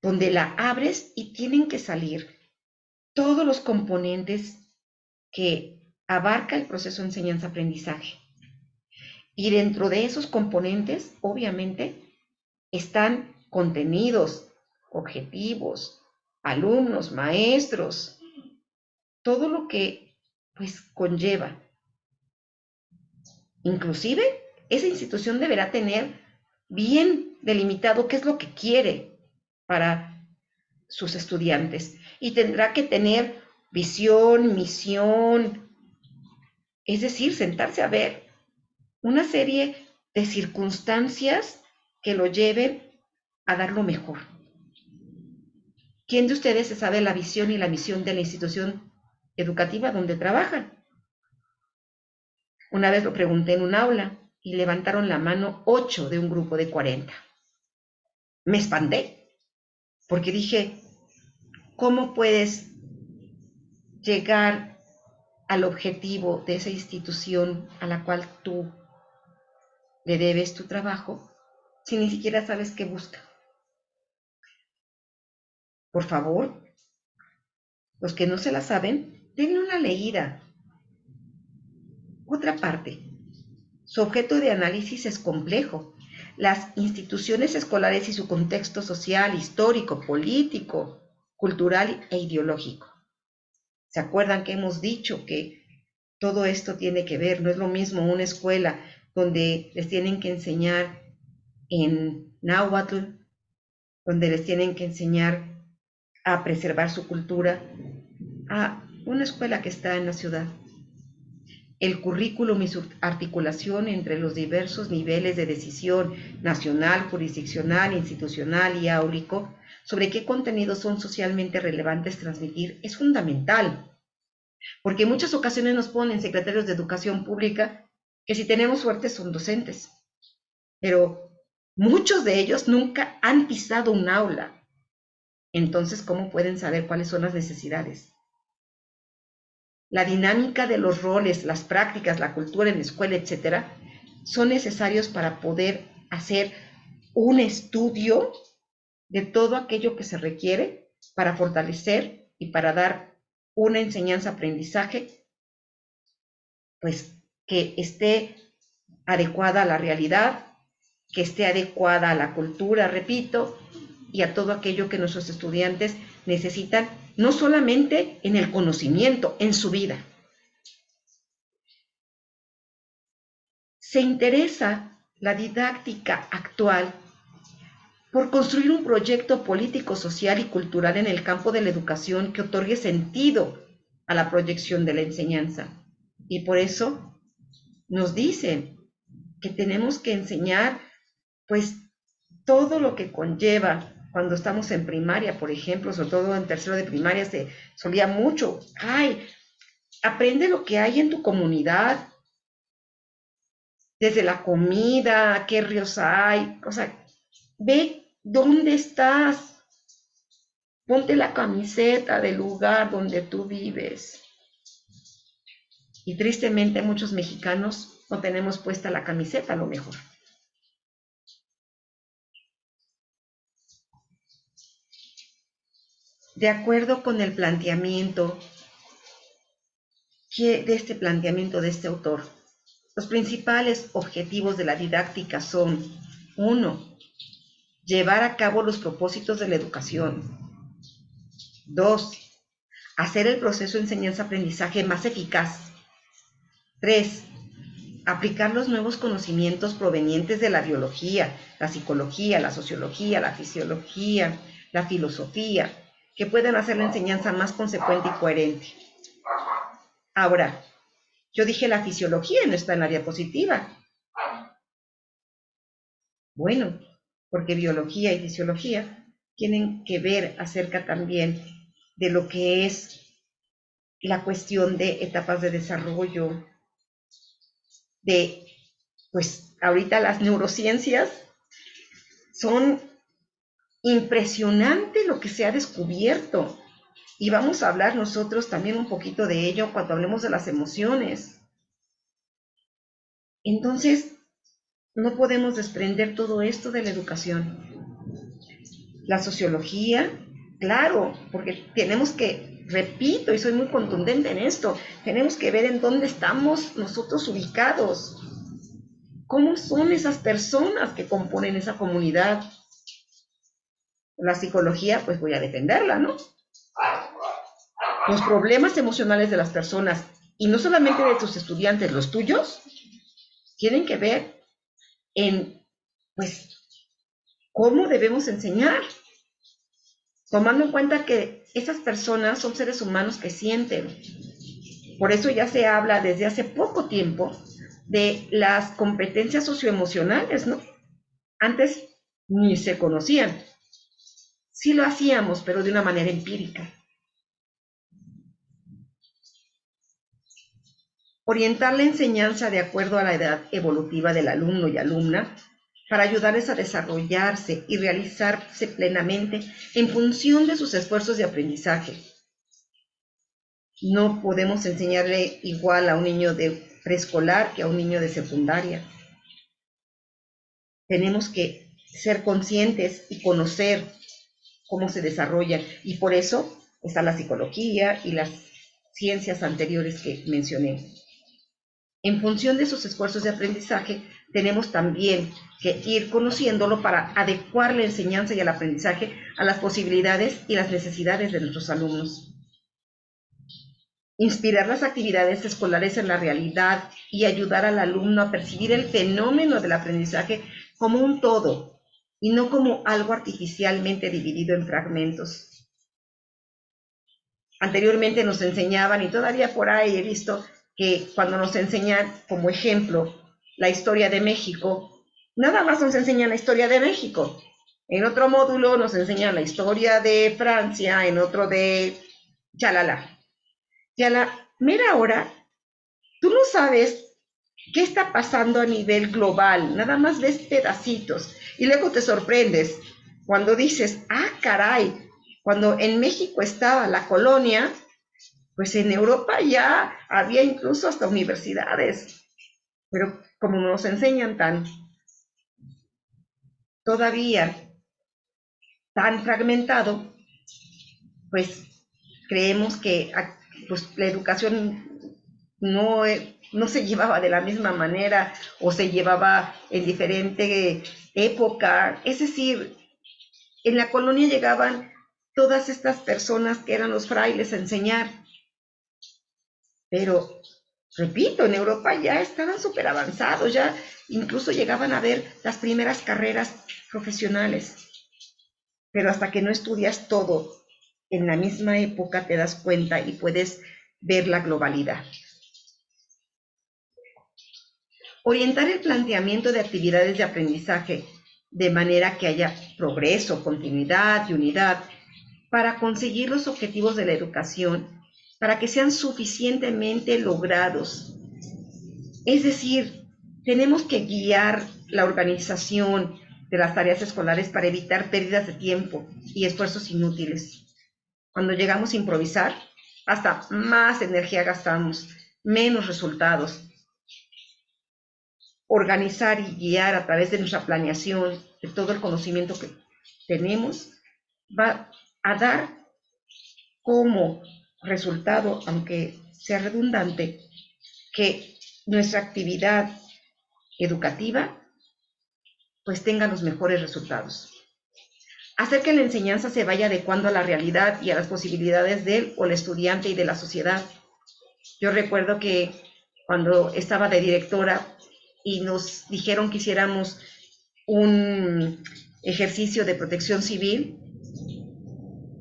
donde la abres y tienen que salir todos los componentes que abarca el proceso de enseñanza-aprendizaje. Y dentro de esos componentes, obviamente, están contenidos, objetivos, alumnos, maestros, todo lo que pues conlleva. Inclusive, esa institución deberá tener bien delimitado qué es lo que quiere para sus estudiantes y tendrá que tener visión, misión, es decir, sentarse a ver una serie de circunstancias que lo lleven a dar lo mejor. ¿Quién de ustedes se sabe la visión y la misión de la institución educativa donde trabajan? Una vez lo pregunté en un aula y levantaron la mano 8 de un grupo de 40. Me espanté porque dije, ¿cómo puedes llegar al objetivo de esa institución a la cual tú le debes tu trabajo si ni siquiera sabes qué busca? Por favor, los que no se la saben, denle una leída. Otra parte, su objeto de análisis es complejo. Las instituciones escolares y su contexto social, histórico, político, cultural e ideológico. ¿Se acuerdan que hemos dicho que todo esto tiene que ver? No es lo mismo una escuela donde les tienen que enseñar en náhuatl, donde les tienen que enseñar a preservar su cultura, a una escuela que está en la ciudad. El currículum y su articulación entre los diversos niveles de decisión nacional, jurisdiccional, institucional y áulico sobre qué contenidos son socialmente relevantes transmitir es fundamental, porque en muchas ocasiones nos ponen secretarios de educación pública que si tenemos suerte son docentes, pero muchos de ellos nunca han pisado un aula. Entonces, ¿cómo pueden saber cuáles son las necesidades? La dinámica de los roles, las prácticas, la cultura en la escuela, etcétera, son necesarios para poder hacer un estudio de todo aquello que se requiere para fortalecer y para dar una enseñanza-aprendizaje, pues que esté adecuada a la realidad, que esté adecuada a la cultura, repito, y a todo aquello que nuestros estudiantes necesitan, no solamente en el conocimiento, en su vida. Se interesa la didáctica actual por construir un proyecto político, social y cultural en el campo de la educación que otorgue sentido a la proyección de la enseñanza. Y por eso nos dicen que tenemos que enseñar, pues, todo lo que conlleva cuando estamos en primaria, por ejemplo, sobre todo en tercero de primaria se solía mucho, aprende lo que hay en tu comunidad, desde la comida, qué ríos hay, o sea, ve dónde estás, ponte la camiseta del lugar donde tú vives. Y tristemente muchos mexicanos no tenemos puesta la camiseta a lo mejor. De acuerdo con el planteamiento de este autor, los principales objetivos de la didáctica son: 1. Llevar a cabo los propósitos de la educación. 2. Hacer el proceso de enseñanza-aprendizaje más eficaz. 3. Aplicar los nuevos conocimientos provenientes de la biología, la psicología, la sociología, la fisiología, la filosofía, que puedan hacer la enseñanza más consecuente y coherente. Ahora, yo dije la fisiología, no está en la diapositiva. Bueno, porque biología y fisiología tienen que ver acerca también de lo que es la cuestión de etapas de desarrollo, de, pues ahorita las neurociencias son impresionante lo que se ha descubierto. Y vamos a hablar nosotros también un poquito de ello cuando hablemos de las emociones. Entonces, no podemos desprender todo esto de la educación. La sociología, claro, porque tenemos que, repito, y soy muy contundente en esto, tenemos que ver en dónde estamos nosotros ubicados, cómo son esas personas que componen esa comunidad. La psicología, pues voy a defenderla, ¿no? Los problemas emocionales de las personas, y no solamente de tus estudiantes, los tuyos, tienen que ver en, pues, cómo debemos enseñar, tomando en cuenta que esas personas son seres humanos que sienten. Por eso ya se habla desde hace poco tiempo de las competencias socioemocionales, ¿no? Antes ni se conocían. Sí lo hacíamos, pero de una manera empírica. Orientar la enseñanza de acuerdo a la edad evolutiva del alumno y alumna para ayudarles a desarrollarse y realizarse plenamente en función de sus esfuerzos de aprendizaje. No podemos enseñarle igual a un niño de preescolar que a un niño de secundaria. Tenemos que ser conscientes y conocer cómo se desarrollan, y por eso está la psicología y las ciencias anteriores que mencioné. En función de sus esfuerzos de aprendizaje, tenemos también que ir conociéndolo para adecuar la enseñanza y el aprendizaje a las posibilidades y las necesidades de nuestros alumnos. Inspirar las actividades escolares en la realidad y ayudar al alumno a percibir el fenómeno del aprendizaje como un todo y no como algo artificialmente dividido en fragmentos. Anteriormente nos enseñaban, y todavía por ahí he visto que cuando nos enseñan como ejemplo la historia de México, nada más nos enseñan la historia de México. En otro módulo nos enseñan la historia de Francia, en otro de chalala. Y a la mera hora, tú no sabes qué está pasando a nivel global, nada más ves pedacitos y luego te sorprendes cuando dices, ah, caray, cuando en México estaba la colonia, pues en Europa ya había incluso hasta universidades, pero como nos enseñan todavía tan fragmentado, pues creemos que pues, la educación no se llevaba de la misma manera o se llevaba en diferente época. Es decir, en la colonia llegaban todas estas personas que eran los frailes a enseñar, pero, repito, en Europa ya estaban súper avanzados, ya incluso llegaban a ver las primeras carreras profesionales, pero hasta que no estudias todo en la misma época te das cuenta y puedes ver la globalidad. Orientar el planteamiento de actividades de aprendizaje de manera que haya progreso, continuidad y unidad para conseguir los objetivos de la educación, para que sean suficientemente logrados. Es decir, tenemos que guiar la organización de las tareas escolares para evitar pérdidas de tiempo y esfuerzos inútiles. Cuando llegamos a improvisar, hasta más energía gastamos, menos resultados. Organizar y guiar a través de nuestra planeación, de todo el conocimiento que tenemos, va a dar como resultado, aunque sea redundante, que nuestra actividad educativa pues tenga los mejores resultados. Hacer que la enseñanza se vaya adecuando a la realidad y a las posibilidades del o el estudiante y de la sociedad. Yo recuerdo que cuando estaba de directora y nos dijeron que hiciéramos un ejercicio de protección civil,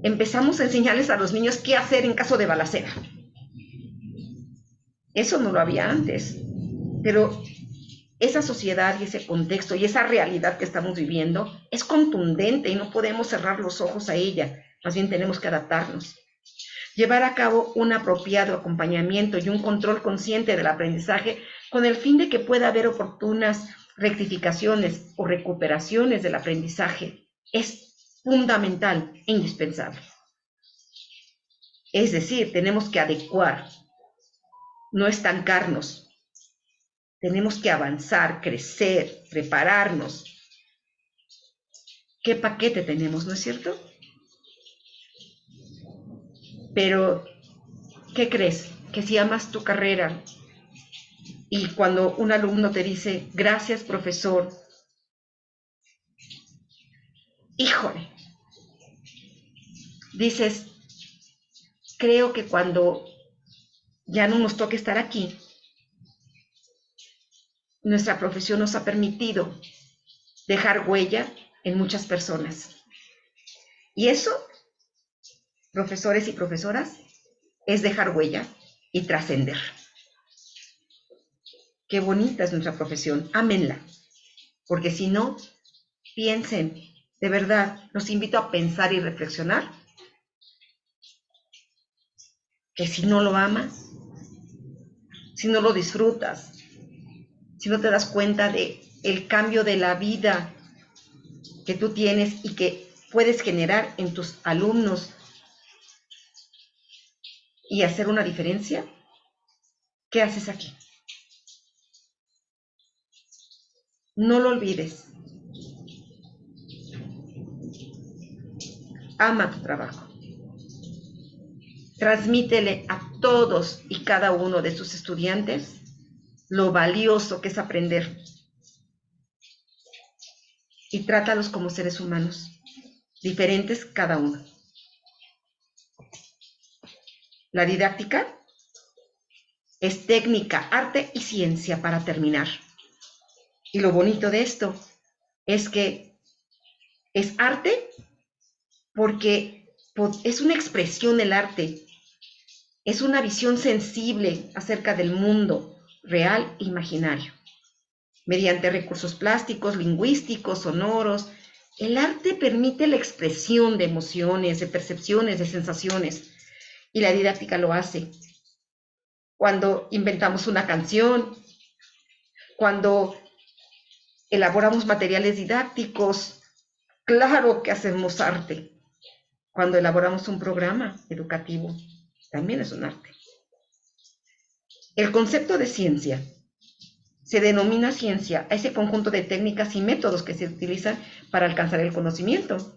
empezamos a enseñarles a los niños qué hacer en caso de balacera. Eso no lo había antes, pero esa sociedad y ese contexto y esa realidad que estamos viviendo es contundente y no podemos cerrar los ojos a ella, más bien tenemos que adaptarnos. Llevar a cabo un apropiado acompañamiento y un control consciente del aprendizaje con el fin de que pueda haber oportunas rectificaciones o recuperaciones del aprendizaje es fundamental e indispensable. Es decir, tenemos que adecuar, no estancarnos. Tenemos que avanzar, crecer, prepararnos. qué paquete tenemos, ¿no es cierto? Pero, ¿qué crees? Que si amas tu carrera y cuando un alumno te dice, gracias profesor, híjole, dices, creo que cuando ya no nos toque estar aquí, nuestra profesión nos ha permitido dejar huella en muchas personas. Y eso, profesores y profesoras, es dejar huella y trascender. Qué bonita es nuestra profesión, ámenla, porque si no, piensen, de verdad, los invito a pensar y reflexionar, que si no lo amas, si no lo disfrutas, si no te das cuenta de el cambio de la vida que tú tienes y que puedes generar en tus alumnos y hacer una diferencia, ¿qué haces aquí? No lo olvides. Ama tu trabajo. Transmítele a todos y cada uno de tus estudiantes lo valioso que es aprender. Y trátalos como seres humanos, diferentes cada uno. La didáctica es técnica, arte y ciencia para terminar. Y lo bonito de esto es que es arte porque es una expresión del arte, es una visión sensible acerca del mundo real e imaginario. Mediante recursos plásticos, lingüísticos, sonoros, el arte permite la expresión de emociones, de percepciones, de sensaciones, y la didáctica lo hace. Cuando inventamos una canción, cuando elaboramos materiales didácticos, claro que hacemos arte. Cuando elaboramos un programa educativo, también es un arte. El concepto de ciencia se denomina ciencia a ese conjunto de técnicas y métodos que se utilizan para alcanzar el conocimiento.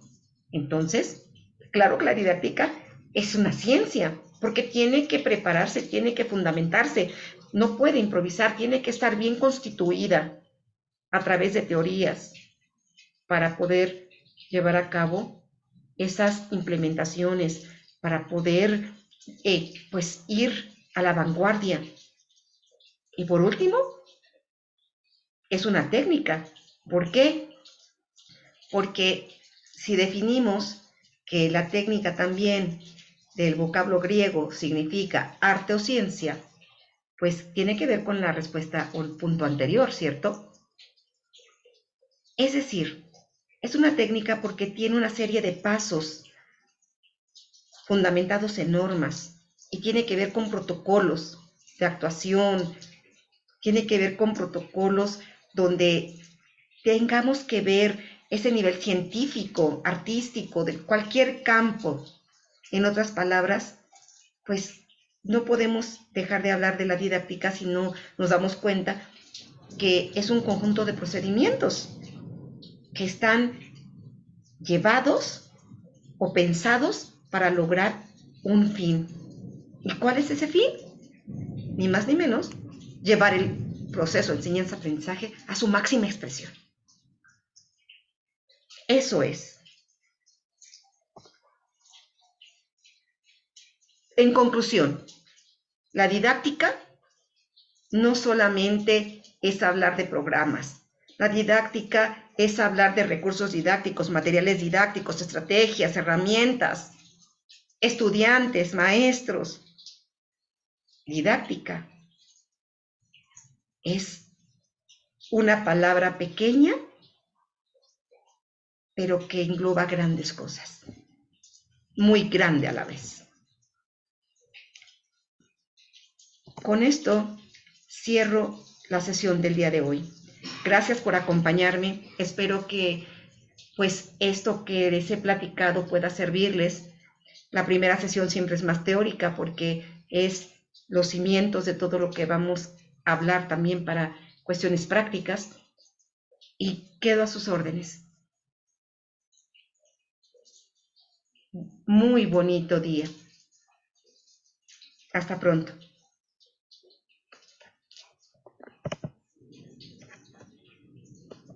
Entonces, claro que la didáctica es una ciencia, porque tiene que prepararse, tiene que fundamentarse, no puede improvisar, tiene que estar bien constituida a través de teorías para poder llevar a cabo esas implementaciones, para poder pues ir a la vanguardia. Y por último, es una técnica. ¿Por qué? Porque si definimos que la técnica también del vocablo griego significa arte o ciencia, pues tiene que ver con la respuesta o el punto anterior, ¿cierto? Es decir, es una técnica porque tiene una serie de pasos fundamentados en normas y tiene que ver con protocolos de actuación, tiene que ver con protocolos donde tengamos que ver ese nivel científico, artístico, de cualquier campo. En otras palabras, pues no podemos dejar de hablar de la didáctica si no nos damos cuenta que es un conjunto de procedimientos que están llevados o pensados para lograr un fin. ¿Y cuál es ese fin? Ni más ni menos, llevar el proceso de enseñanza-aprendizaje a su máxima expresión. Eso es. En conclusión, la didáctica no solamente es hablar de programas. La didáctica es hablar de recursos didácticos, materiales didácticos, estrategias, herramientas, estudiantes, maestros. Didáctica es una palabra pequeña, pero que engloba grandes cosas, muy grande a la vez. Con esto cierro la sesión del día de hoy. Gracias por acompañarme. Espero que pues esto que les he platicado pueda servirles. La primera sesión siempre es más teórica porque es los cimientos de todo lo que vamos a hablar también para cuestiones prácticas. Y quedo a sus órdenes. muy bonito día. Hasta pronto.